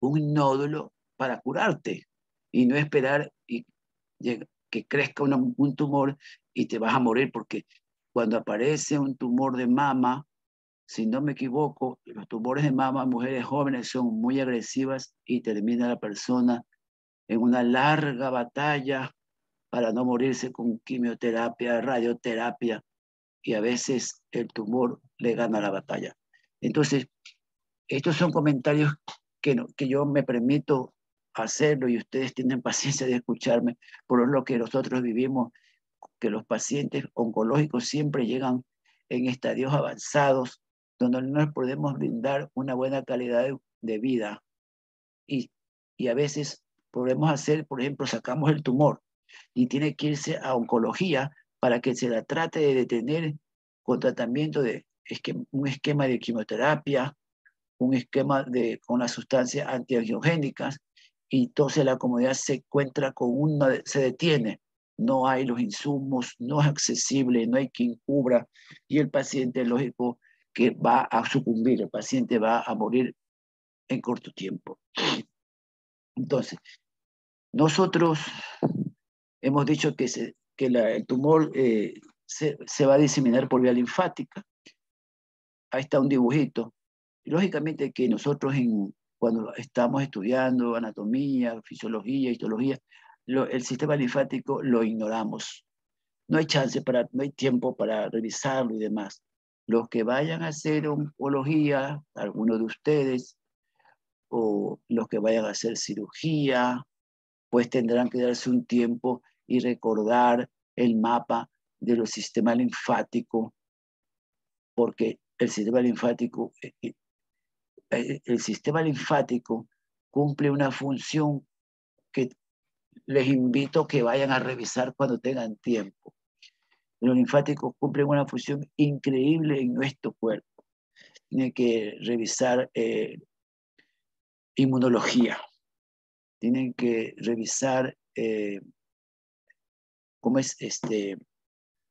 un nódulo para curarte y no esperar que crezca un tumor y te vas a morir, porque cuando aparece un tumor de mama, si no me equivoco, los tumores de mama en mujeres jóvenes son muy agresivas y termina la persona en una larga batalla para no morirse con quimioterapia, radioterapia, y a veces el tumor le gana la batalla. Entonces, estos son comentarios que yo me permito hacerlo y ustedes tienen paciencia de escucharme, por lo que nosotros vivimos, que los pacientes oncológicos siempre llegan en estadios avanzados donde no les podemos brindar una buena calidad de vida y, y a veces podemos hacer, por ejemplo, sacamos el tumor y tiene que irse a oncología para que se la trate de detener con tratamiento un esquema de quimioterapia, un esquema con las sustancias antiangiogénicas, y entonces la comunidad se encuentra se detiene, no hay los insumos, no es accesible, no hay quien cubra, y el paciente, lógico, que va a sucumbir, el paciente va a morir en corto tiempo. Entonces, nosotros hemos dicho el tumor se va a diseminar por vía linfática. Ahí está un dibujito. Y lógicamente que nosotros cuando estamos estudiando anatomía, fisiología, histología, el sistema linfático lo ignoramos. No hay no hay tiempo para revisarlo y demás. Los que vayan a hacer oncología, algunos de ustedes, o los que vayan a hacer cirugía, pues tendrán que darse un tiempo y recordar el mapa de los sistemas linfáticos, porque el sistema linfático cumple una función que les invito a que vayan a revisar cuando tengan tiempo. Los linfáticos cumplen una función increíble en nuestro cuerpo. Tienen que revisar inmunología, tienen que revisar ¿cómo es?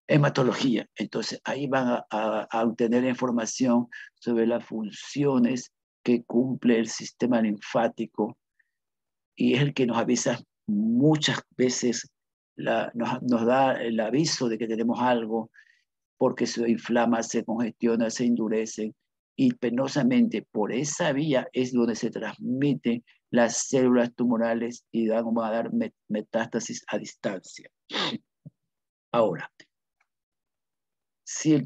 Hematología. Entonces, ahí van a obtener información sobre las funciones que cumple el sistema linfático y es el que nos avisa muchas veces, nos da el aviso de que tenemos algo porque se inflama, se congestiona, se endurece y penosamente por esa vía es donde se transmiten las células tumorales y van a dar metástasis a distancia. Ahora, si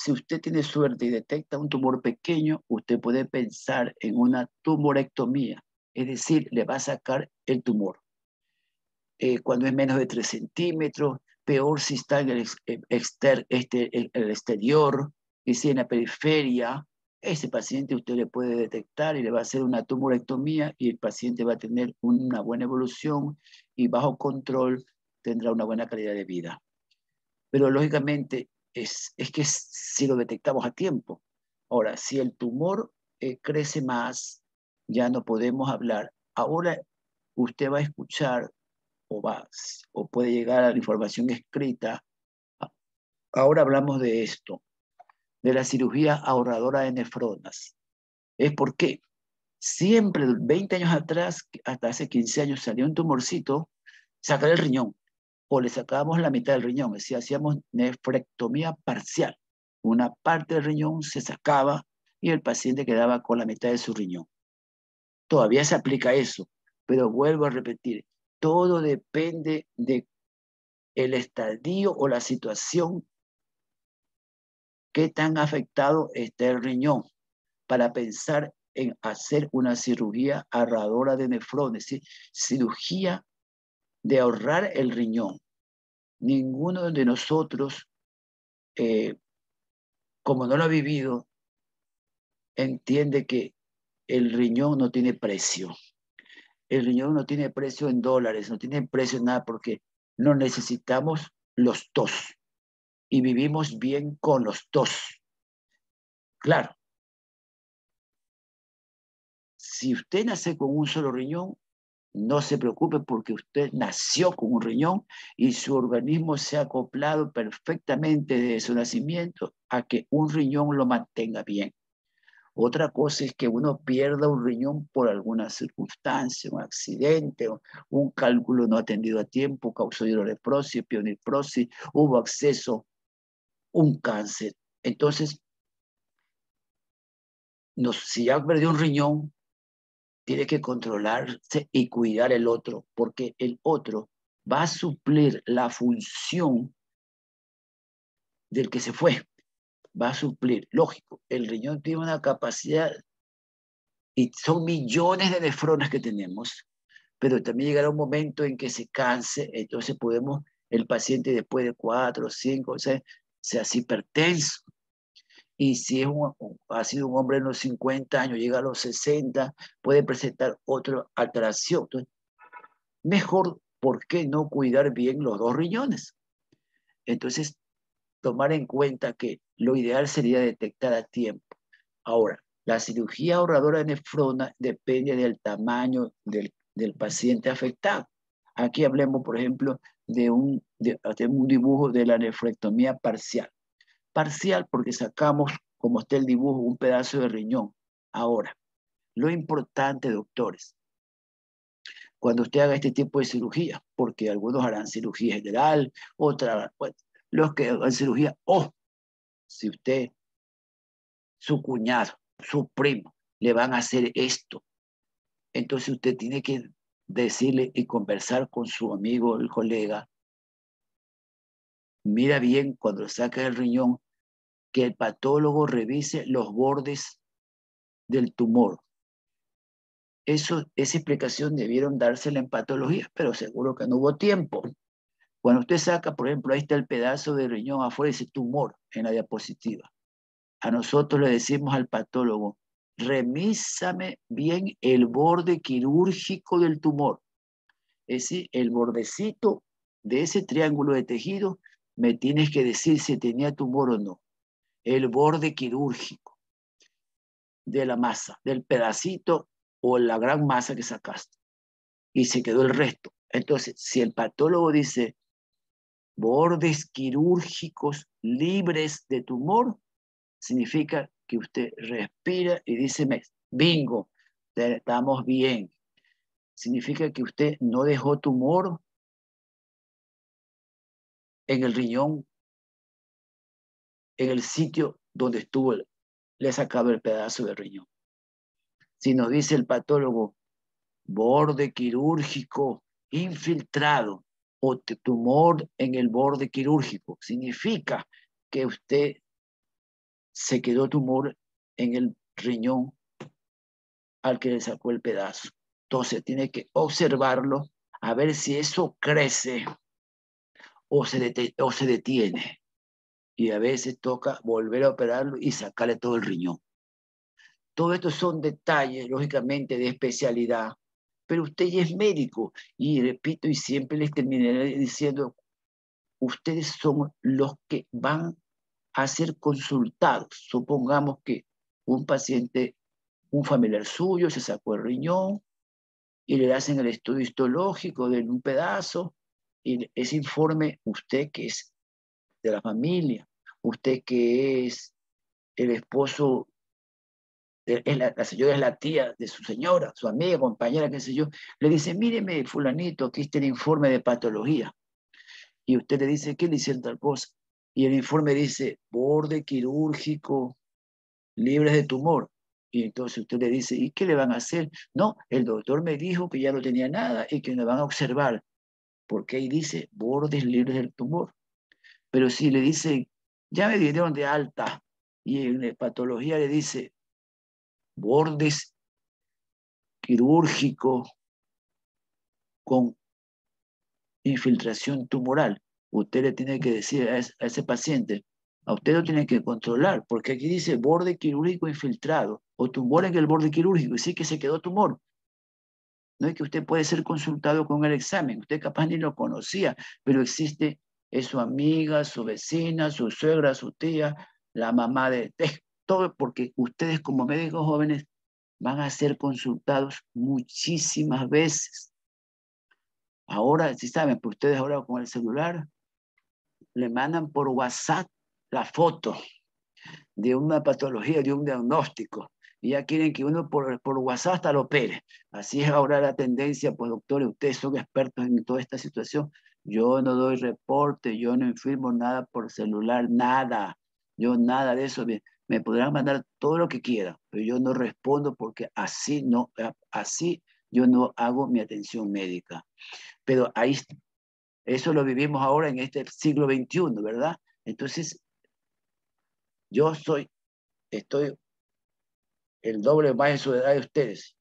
usted tiene suerte y detecta un tumor pequeño, usted puede pensar en una tumorectomía, es decir, le va a sacar el tumor. Cuando es menos de 3 centímetros, peor si está en el exterior, y si en la periferia, ese paciente usted le puede detectar y le va a hacer una tumorectomía y el paciente va a tener una buena evolución y bajo control tendrá una buena calidad de vida. Pero lógicamente es que si lo detectamos a tiempo. Ahora, si el tumor crece más, ya no podemos hablar. Ahora usted va a escuchar o puede llegar a la información escrita. Ahora hablamos de esto, de la cirugía ahorradora de nefronas. Es porque siempre, 20 años atrás, hasta hace 15 años, salió un tumorcito, sacar el riñón, o le sacábamos la mitad del riñón, es decir, hacíamos nefrectomía parcial. Una parte del riñón se sacaba y el paciente quedaba con la mitad de su riñón. Todavía se aplica eso, pero vuelvo a repetir, todo depende de el estadio o la situación, qué tan afectado está el riñón, para pensar en hacer una cirugía ahorradora de nefrones, ¿sí? Cirugía de ahorrar el riñón. Ninguno de nosotros, eh, como no lo ha vivido, entiende que el riñón no tiene precio. El riñón no tiene precio en dólares, no tiene precio en nada porque no necesitamos los dos y vivimos bien con los dos. Claro, si usted nace con un solo riñón, no se preocupe porque usted nació con un riñón y su organismo se ha acoplado perfectamente desde su nacimiento a que un riñón lo mantenga bien. Otra cosa es que uno pierda un riñón por alguna circunstancia, un accidente, un cálculo no atendido a tiempo, causó hidroneprosis, pioniprosis, hubo acceso, un cáncer. Entonces, si ya perdió un riñón, tiene que controlarse y cuidar el otro, porque el otro va a suplir la función del que se fue, va a suplir. Lógico, el riñón tiene una capacidad y son millones de nefronas que tenemos, pero también llegará un momento en que se canse, entonces el paciente después de 4, 5, 6, se hace hipertenso. Y si ha sido un hombre en los 50 años, llega a los 60, puede presentar otra alteración. Entonces, mejor, ¿por qué no cuidar bien los dos riñones? Entonces, tomar en cuenta que lo ideal sería detectar a tiempo. Ahora, la cirugía ahorradora de nefrona depende del tamaño del paciente afectado. Aquí hablemos, por ejemplo, de un dibujo de la nefrectomía parcial. Parcial porque sacamos, como está el dibujo, un pedazo de riñón. Ahora, lo importante, doctores, cuando usted haga este tipo de cirugía, porque algunos harán cirugía general, otros, pues, los que hagan cirugía, o si usted, su cuñado, su primo, le van a hacer esto, entonces usted tiene que decirle y conversar con su amigo, el colega, mira bien cuando saca el riñón, que el patólogo revise los bordes del tumor. Esa explicación debieron dársela en patología, pero seguro que no hubo tiempo. Cuando usted saca, por ejemplo, ahí está el pedazo de riñón afuera, ese tumor en la diapositiva. A nosotros le decimos al patólogo, revísame bien el borde quirúrgico del tumor. Es decir, el bordecito de ese triángulo de tejido, me tienes que decir si tenía tumor o no. El borde quirúrgico de la masa, del pedacito o la gran masa que sacaste. Y se quedó el resto. Entonces, si el patólogo dice, bordes quirúrgicos libres de tumor, significa que usted respira y dice, bingo, estamos bien. Significa que usted no dejó tumor en el riñón, en el sitio donde estuvo, le ha sacado el pedazo de riñón. Si nos dice el patólogo, borde quirúrgico infiltrado o tumor en el borde quirúrgico, significa que usted se quedó tumor en el riñón al que le sacó el pedazo. Entonces tiene que observarlo a ver si eso crece o se detiene. Y a veces toca volver a operarlo y sacarle todo el riñón. Todo esto son detalles, lógicamente, de especialidad, pero usted ya es médico y repito y siempre les terminaré diciendo, ustedes son los que van a ser consultados. Supongamos que un paciente, un familiar suyo se sacó el riñón y le hacen el estudio histológico de un pedazo y ese informe, usted que es de la familia, usted que es el esposo, la señora es la tía de su señora, su amiga, compañera, qué sé yo, le dice, míreme, fulanito, aquí está el informe de patología. Y usted le dice, ¿qué le hicieron tal cosa? Y el informe dice, borde quirúrgico, libres de tumor. Y entonces usted le dice, ¿y qué le van a hacer? No, el doctor me dijo que ya no tenía nada y que me van a observar, porque ahí dice bordes libres del tumor. Pero si le dicen, ya me dieron de alta, y en la patología le dice bordes quirúrgicos con infiltración tumoral, usted le tiene que decir a ese paciente, a usted lo tiene que controlar, porque aquí dice borde quirúrgico infiltrado, o tumor en el borde quirúrgico, y sí que se quedó tumor. No es que usted puede ser consultado con el examen, usted capaz ni lo conocía, pero existe, es su amiga, su vecina, su suegra, su tía, la mamá de todo, porque ustedes como médicos jóvenes van a ser consultados muchísimas veces. Ahora, si saben, pues ustedes ahora con el celular le mandan por WhatsApp la foto de una patología, de un diagnóstico, y ya quieren que uno por WhatsApp hasta lo opere. Así es ahora la tendencia, pues doctores, ustedes son expertos en toda esta situación. Yo no doy reporte, yo no infirmo nada por celular, nada. Yo nada de eso. Me podrán mandar todo lo que quieran, pero yo no respondo porque así yo no hago mi atención médica. Pero ahí, eso lo vivimos ahora en este siglo XXI, ¿verdad? Entonces, yo estoy el doble más de su edad de ustedes.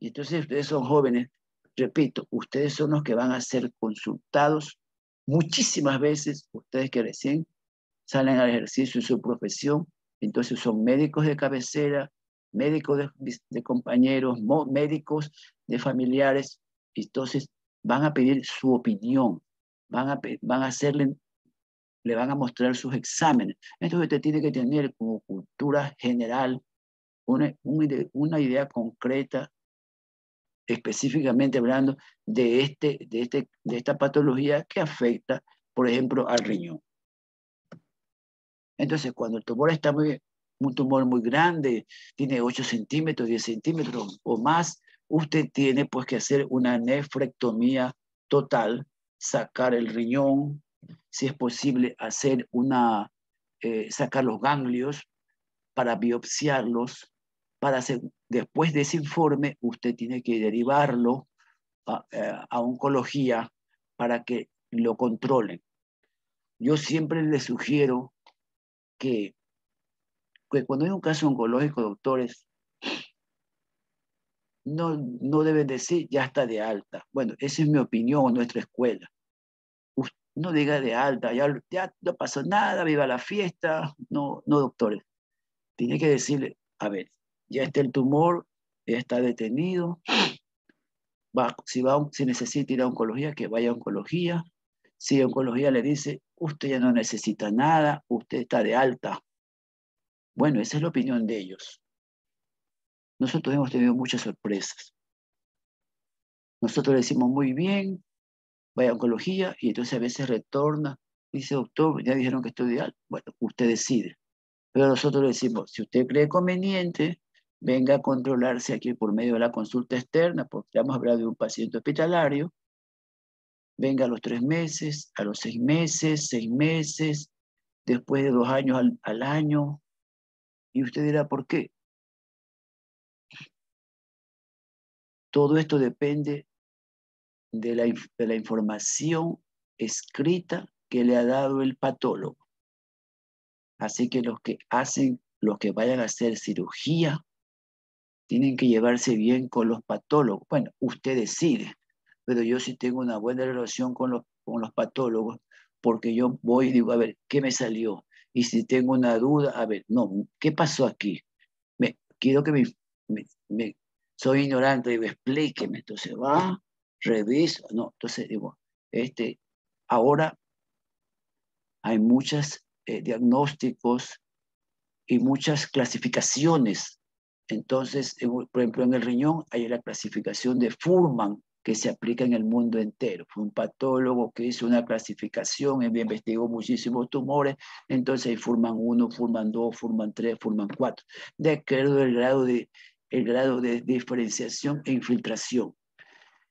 Y entonces ustedes son jóvenes, repito, ustedes son los que van a ser consultados muchísimas veces, ustedes que recién salen al ejercicio de su profesión, entonces son médicos de cabecera, médicos de compañeros, médicos de familiares, entonces van a pedir su opinión, van a hacerle, le van a mostrar sus exámenes. Entonces usted tiene que tener como cultura general una idea concreta, específicamente hablando de esta patología que afecta, por ejemplo, al riñón. Entonces, cuando el tumor está un tumor muy grande, tiene 8 centímetros, 10 centímetros o más, usted tiene pues que hacer una nefrectomía total, sacar el riñón, si es posible hacer sacar los ganglios para biopsiarlos, después de ese informe, usted tiene que derivarlo a oncología para que lo controlen. Yo siempre les sugiero que cuando hay un caso oncológico, doctores, no deben decir ya está de alta. Bueno, esa es mi opinión en nuestra escuela. No diga de alta, ya no pasó nada, viva la fiesta. No, no, doctores. Tiene que decirle, a ver, ya está el tumor, ya está detenido, si necesita ir a oncología, que vaya a oncología. Si oncología le dice, usted ya no necesita nada, usted está de alta. Bueno, esa es la opinión de ellos. Nosotros hemos tenido muchas sorpresas. Nosotros le decimos muy bien, vaya a oncología, y entonces a veces retorna Dice, doctor, ya dijeron que estoy ideal. Bueno, usted decide. Pero nosotros le decimos, si usted cree conveniente, venga a controlarse aquí por medio de la consulta externa, porque vamos a hablar de un paciente hospitalario, venga a los 3 meses, a los 6 meses, 6 meses, después de 2 años al año, y usted dirá, ¿por qué? Todo esto depende de la información escrita que le ha dado el patólogo. Así que los que vayan a hacer cirugía, tienen que llevarse bien con los patólogos. Bueno, usted decide, pero yo sí tengo una buena relación con los patólogos, porque yo voy y digo, a ver, ¿qué me salió? Y si tengo una duda, a ver, no, ¿qué pasó aquí? Quiero que soy ignorante, digo, explíqueme. Entonces va, reviso, no, entonces digo, ahora hay muchos diagnósticos y muchas clasificaciones. Entonces, por ejemplo, en el riñón hay la clasificación de Fuhrman que se aplica en el mundo entero. Fue un patólogo que hizo una clasificación, él investigó muchísimos tumores, entonces hay Fuhrman 1, Fuhrman 2, Fuhrman 3, Fuhrman 4, de acuerdo al el grado de diferenciación e infiltración.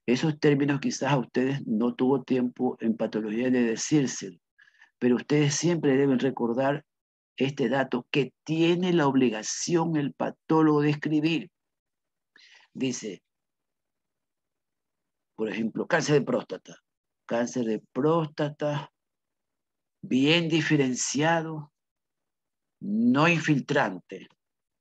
Esos términos quizás a ustedes no tuvo tiempo en patología de decírselo, pero ustedes siempre deben recordar este dato que tiene la obligación el patólogo de escribir. Dice, por ejemplo, cáncer de próstata. Cáncer de próstata, bien diferenciado, no infiltrante.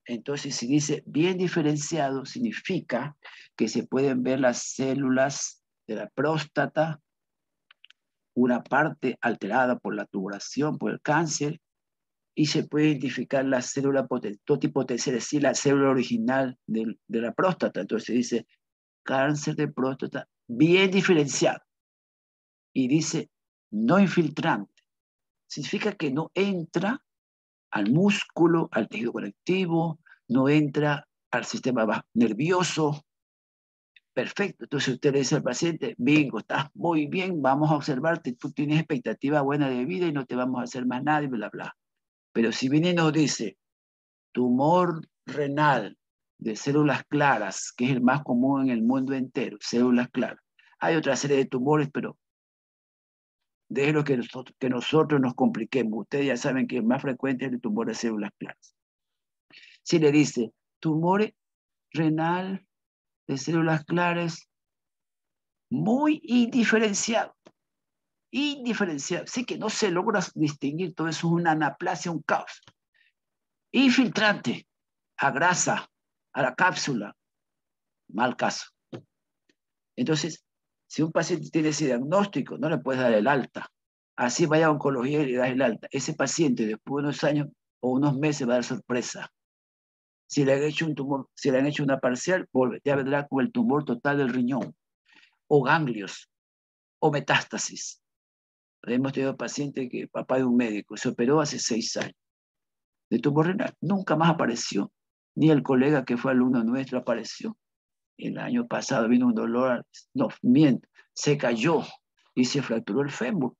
Entonces, si dice bien diferenciado, significa que se pueden ver las células de la próstata, una parte alterada por la tumoración, por el cáncer, y se puede identificar la célula totipotencial, es decir, la célula original de la próstata. Entonces dice cáncer de próstata bien diferenciado y dice no infiltrante. Significa que no entra al músculo, al tejido conectivo, no entra al sistema nervioso. Perfecto. Entonces usted le dice al paciente, bingo, estás muy bien, vamos a observarte, tú tienes expectativa buena de vida y no te vamos a hacer más nada y bla, bla. Pero si viene y nos dice, tumor renal de células claras, que es el más común en el mundo entero, células claras. Hay otra serie de tumores, pero déjenlo que nosotros nos compliquemos. Ustedes ya saben que el más frecuente es el tumor de células claras. Si le dice tumor renal de células claras, muy indiferenciado, indiferenciado. Sí que no se logra distinguir, todo eso es una anaplasia, un caos. Infiltrante, a grasa, a la cápsula, mal caso. Entonces, si un paciente tiene ese diagnóstico, no le puedes dar el alta. Así vaya a oncología y le das el alta. Ese paciente, después de unos años o unos meses, va a dar sorpresa. Si le han hecho un tumor, si le han hecho una parcial, ya vendrá con el tumor total del riñón, o ganglios, o metástasis. Hemos tenido paciente que, papá de un médico, se operó hace 6 años de tumor renal, nunca más apareció. Ni el colega que fue alumno nuestro apareció. El año pasado vino un dolor, no, miento, se cayó y se fracturó el fémur.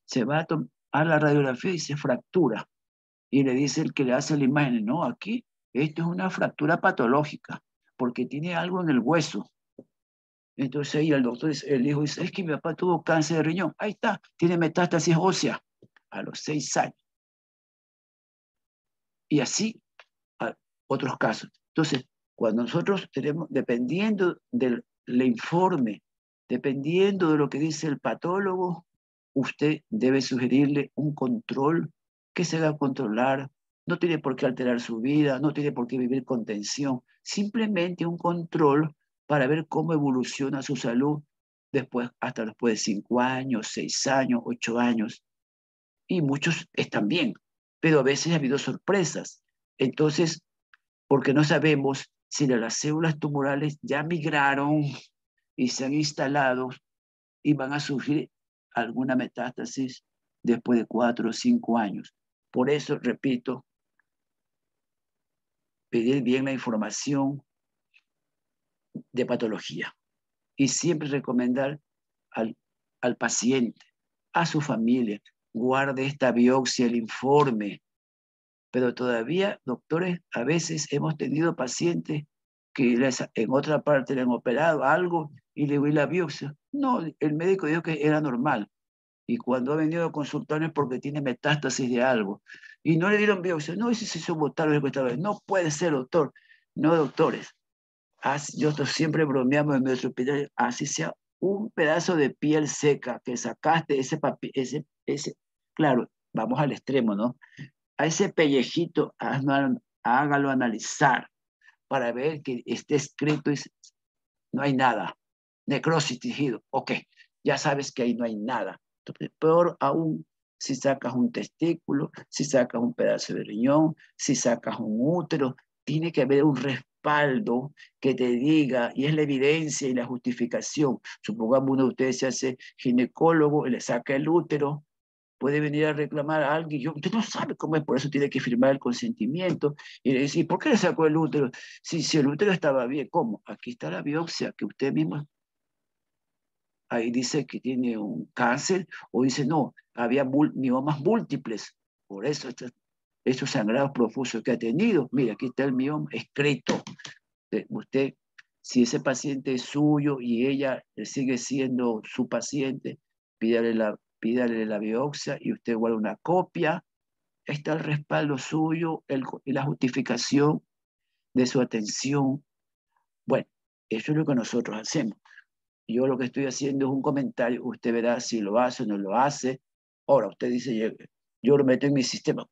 Se va a la radiografía y se fractura. Y le dice el que le hace la imagen, no, aquí, esto es una fractura patológica, porque tiene algo en el hueso. Entonces ahí el doctor, el hijo dice, es que mi papá tuvo cáncer de riñón. Ahí está, tiene metástasis ósea a los 6 años. Y así, a otros casos. Entonces, cuando nosotros tenemos, dependiendo del informe, dependiendo de lo que dice el patólogo, usted debe sugerirle un control que se haga controlar. No tiene por qué alterar su vida, no tiene por qué vivir con tensión, simplemente un control para ver cómo evoluciona su salud después, hasta después de 5 años, 6 años, 8 años. Y muchos están bien, pero a veces ha habido sorpresas. Entonces, porque no sabemos si las células tumorales ya migraron y se han instalado y van a sufrir alguna metástasis después de 4 o 5 años. Por eso, repito, pedir bien la información de patología y siempre recomendar al paciente, a su familia, guarde esta biopsia, el informe. Pero todavía, doctores, a veces hemos tenido pacientes que en otra parte le han operado algo y le voy la biopsia. No, el médico dijo que era normal. Y cuando ha venido a consultarme porque tiene metástasis de algo, y no le dieron biopsia, no, ese se hizo botar, no puede ser, doctor. No, doctores. Nosotros siempre bromeamos en nuestro hospital, así sea un pedazo de piel seca que sacaste, ese papel, claro, vamos al extremo, ¿no? A ese pellejito, hágalo analizar para ver que esté escrito, no hay nada. Necrosis, tejido, ok, ya sabes que ahí no hay nada. Entonces, peor aún, si sacas un testículo, si sacas un pedazo de riñón, si sacas un útero, tiene que haber un respaldo que te diga, y es la evidencia y la justificación. Supongamos uno de ustedes se hace ginecólogo y le saca el útero, puede venir a reclamar a alguien, usted no sabe cómo es, por eso tiene que firmar el consentimiento y le dice, ¿por qué le sacó el útero? Si el útero estaba bien, ¿cómo? Aquí está la biopsia que usted mismo, ahí dice que tiene un cáncer, o dice, no, había miomas múltiples, por eso estos sangrados profusos que ha tenido, mira, aquí está el mioma escrito. Usted, si ese paciente es suyo y ella sigue siendo su paciente, pídale la biopsia y usted guarda una copia. Está el respaldo suyo y la justificación de su atención. Bueno, eso es lo que nosotros hacemos. Yo lo que estoy haciendo es un comentario, usted verá si lo hace o no lo hace. Ahora, usted dice, yo lo meto en mi sistema,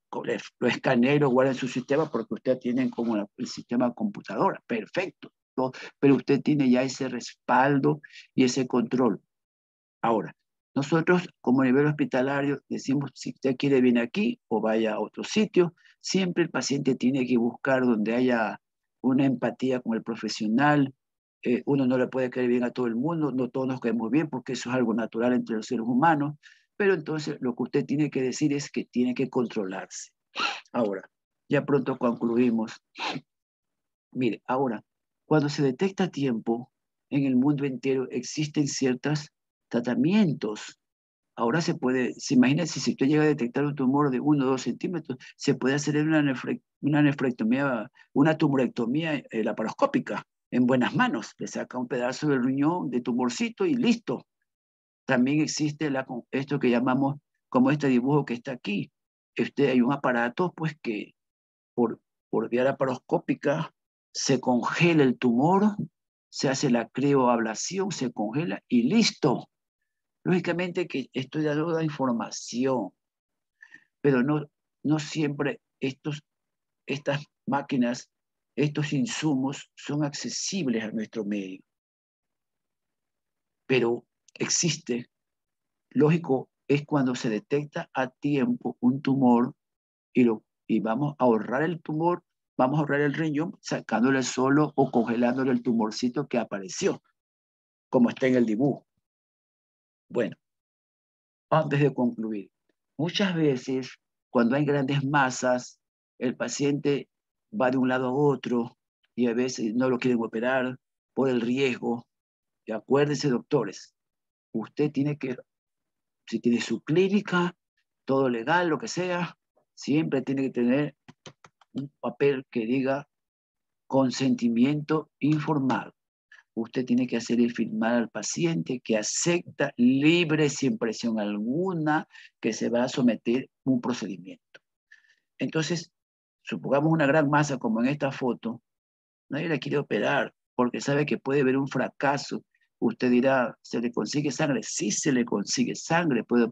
lo escaneo, guarda en su sistema porque usted tiene como el sistema de computadora, perfecto. ¿No? Pero usted tiene ya ese respaldo y ese control. Ahora, nosotros como nivel hospitalario decimos, si usted quiere viene aquí o vaya a otro sitio, siempre el paciente tiene que buscar donde haya una empatía con el profesional. Uno no le puede caer bien a todo el mundo, no todos nos caemos bien porque eso es algo natural entre los seres humanos, pero entonces lo que usted tiene que decir es que tiene que controlarse. Ahora, ya pronto concluimos. Mire, ahora, cuando se detecta a tiempo, en el mundo entero existen ciertos tratamientos. Ahora se imagina si usted llega a detectar un tumor de 1 o 2 centímetros, se puede hacer una nefrectomía, una tumorectomía laparoscópica en buenas manos. Le saca un pedazo del riñón de tumorcito y listo. También existe esto que llamamos, como este dibujo que está aquí. Hay un aparato pues que por, por vía laparoscópica se congela el tumor, se hace la crioablación, se congela y listo. Lógicamente que estoy dando la información, pero no siempre estas máquinas, estos insumos son accesibles a nuestro medio. Pero existe, lógico, es cuando se detecta a tiempo un tumor y vamos a ahorrar el tumor, vamos a ahorrar el riñón sacándole solo o congelándole el tumorcito que apareció, como está en el dibujo. Bueno, antes de concluir, muchas veces cuando hay grandes masas, el paciente va de un lado a otro y a veces no lo quieren operar por el riesgo. Y acuérdense, doctores, usted tiene que, si tiene su clínica, todo legal, lo que sea, siempre tiene que tener un papel que diga consentimiento informado. Usted tiene que hacer firmar al paciente que acepta libre, sin presión alguna, que se va a someter a un procedimiento. Entonces, supongamos una gran masa como en esta foto, nadie la quiere operar porque sabe que puede haber un fracaso. Usted dirá, ¿se le consigue sangre? Sí se le consigue sangre, pero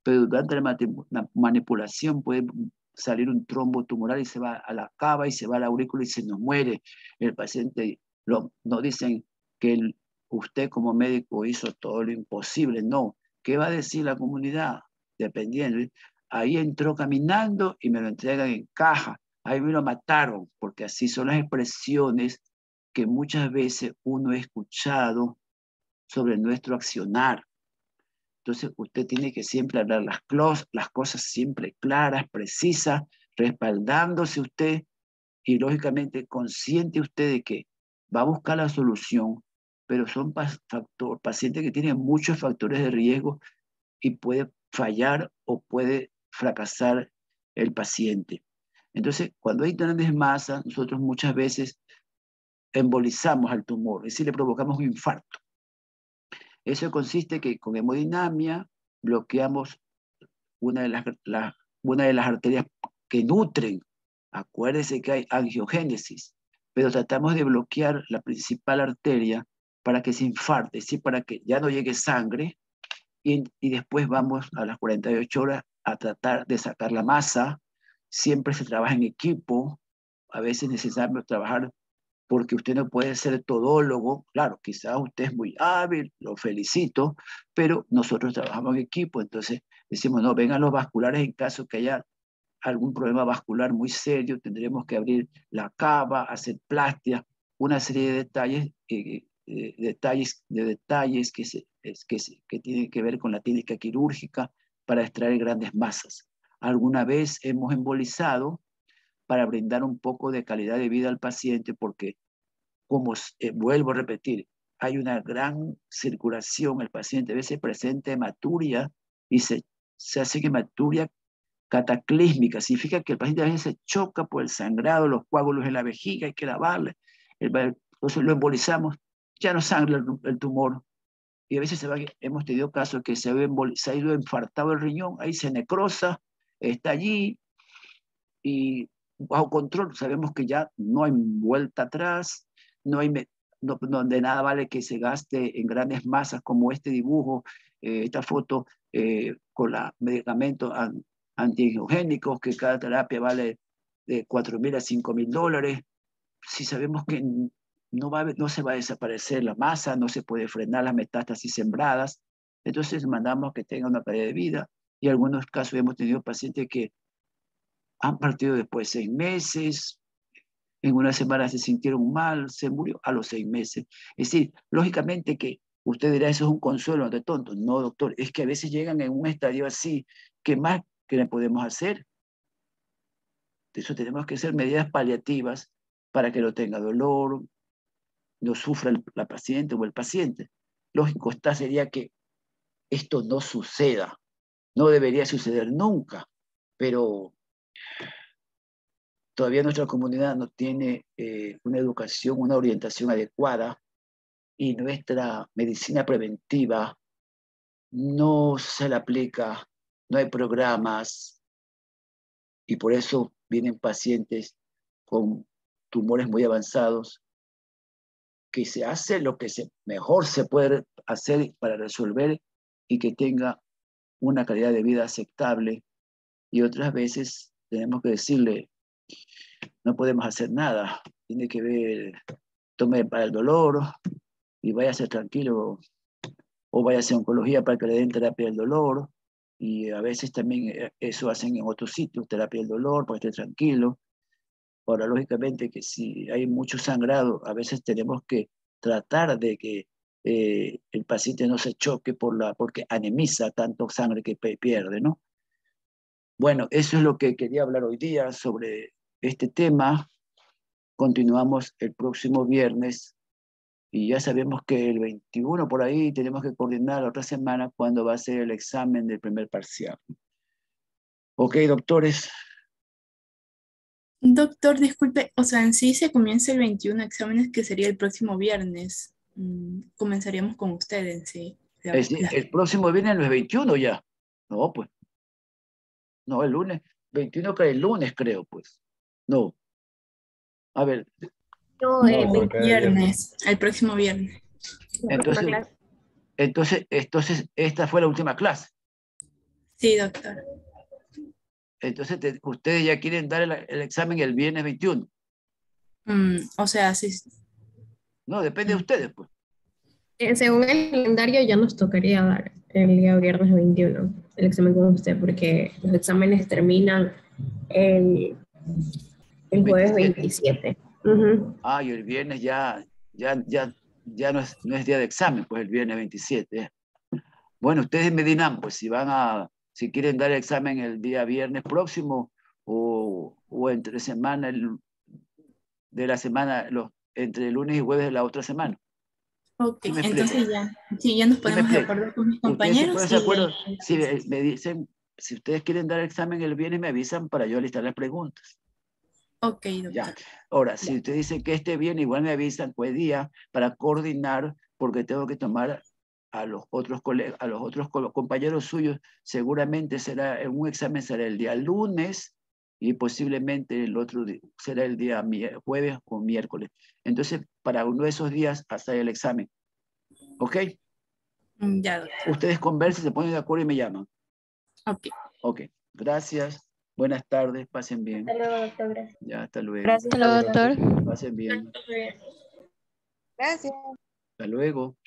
durante la manipulación puede salir un trombo tumoral y se va a la cava y se va a la aurícula y se nos muere. El paciente, no dicen que usted como médico hizo todo lo imposible, no. ¿Qué va a decir la comunidad? Dependiendo. Ahí entró caminando y me lo entregan en caja. Ahí me lo mataron, porque así son las expresiones que muchas veces uno ha escuchado sobre nuestro accionar. Entonces usted tiene que siempre hablar las cosas siempre claras, precisas, respaldándose usted y lógicamente consciente usted de que va a buscar la solución, pero son pacientes que tienen muchos factores de riesgo y puede fallar o puede fracasar el paciente. Entonces, cuando hay grandes masas, nosotros muchas veces embolizamos al tumor, es decir, le provocamos un infarto. Eso consiste que con hemodinamia bloqueamos una de las arterias que nutren. Acuérdense que hay angiogénesis, pero tratamos de bloquear la principal arteria para que se infarte, es decir, para que ya no llegue sangre y después vamos a las 48 horas a tratar de sacar la masa. Siempre se trabaja en equipo, a veces necesitamos trabajar porque usted no puede ser todólogo. Claro, quizás usted es muy hábil, lo felicito, pero nosotros trabajamos en equipo, entonces decimos, no, vengan los vasculares en caso que haya algún problema vascular muy serio, tendremos que abrir la cava, hacer plastia, una serie de detalles que tienen que ver con la técnica quirúrgica para extraer grandes masas. Alguna vez hemos embolizado para brindar un poco de calidad de vida al paciente, porque, como vuelvo a repetir, hay una gran circulación, el paciente a veces presenta hematuria y se hace hematuria cataclísmica, significa que el paciente a veces se choca por el sangrado, los coágulos en la vejiga, hay que lavarle, entonces lo embolizamos, ya no sangra el tumor, y a veces hemos tenido casos que se ha ido infartado el riñón, ahí se necrosa, está allí, y bajo control sabemos que ya no hay vuelta atrás, no hay, de nada vale que se gaste en grandes masas como este dibujo, esta foto con los medicamentos antiangiogénicos, que cada terapia vale de $4,000 a $5,000. Si sabemos que no se va a desaparecer la masa, no se puede frenar las metástasis sembradas, entonces mandamos que tenga una calidad de vida. Y en algunos casos hemos tenido pacientes que han partido después de 6 meses, en una semana se sintieron mal, se murió a los 6 meses. Es decir, lógicamente que usted dirá, eso es un consuelo de tonto. No, doctor, es que a veces llegan en un estadio así, que más que le podemos hacer. De eso tenemos que hacer medidas paliativas para que no tenga dolor, no sufra la paciente o el paciente. Lógico sería que esto no suceda, no debería suceder nunca, pero todavía nuestra comunidad no tiene una educación, una orientación adecuada, y nuestra medicina preventiva no se la aplica, no hay programas, y por eso vienen pacientes con tumores muy avanzados, que se hace lo que mejor se puede hacer para resolver y que tenga una calidad de vida aceptable, y otras veces tenemos que decirle, no podemos hacer nada, tiene que ver, tome para el dolor y váyase tranquilo, o váyase a oncología para que le den terapia del dolor, y a veces también eso hacen en otros sitios, terapia del dolor, para que esté tranquilo. Ahora, lógicamente que si hay mucho sangrado, a veces tenemos que tratar de que el paciente no se choque porque anemiza tanto sangre que pierde, ¿no? Bueno, eso es lo que quería hablar hoy día sobre este tema. Continuamos el próximo viernes, y ya sabemos que el 21 por ahí tenemos que coordinar la otra semana cuando va a ser el examen del primer parcial. Ok, doctores. Doctor, disculpe, o sea, en sí se comienza el 21 exámenes, que sería el próximo viernes. Comenzaríamos con usted en sí. Es decir, el próximo viernes no es 21 ya. No, pues, no, el lunes. 21 que el lunes, creo, pues. No. A ver, No, No, el 20 viernes, el próximo viernes. la próxima entonces, clase. entonces esta fue la última clase. Sí, doctor. Entonces, ustedes ya quieren dar el examen el viernes 21. O sea, sí. No, depende de mm, ustedes, pues. Según el calendario, ya nos tocaría dar el día viernes 21 el examen con usted, porque los exámenes terminan el, el jueves 27. 27. Ujú. Ah, y el viernes ya no es día de examen, pues el viernes 27. Bueno, ustedes me dirán, pues si quieren dar el examen el día viernes próximo, o entre semana, de la semana, entre lunes y jueves de la otra semana. Ok, ¿Sí me entonces explico? ya, sí, ya nos ¿Sí me ponemos de explico? acuerdo con mis Ustedes se compañeros ponen de acuerdo. y Si me dicen, si ustedes quieren dar el examen el viernes, me avisan para yo listar las preguntas. ok, Ya. doctor. Ahora, si Ya. usted dice que este viernes, igual me avisan pues día para coordinar, porque tengo que tomar a los otros colegas, a los otros compañeros suyos, seguramente será un examen será el día lunes y posiblemente el otro será el día jueves o miércoles. Entonces, para uno de esos días hacer el examen. ¿Ok? Ya, doctor. Ustedes conversen, se ponen de acuerdo y me llaman. Ok. Ok. Gracias. Buenas tardes. Pasen bien. Hasta luego, doctor. Gracias. Ya, hasta luego. Gracias, Hasta luego, doctor. doctor. Pasen bien. Gracias. Hasta luego.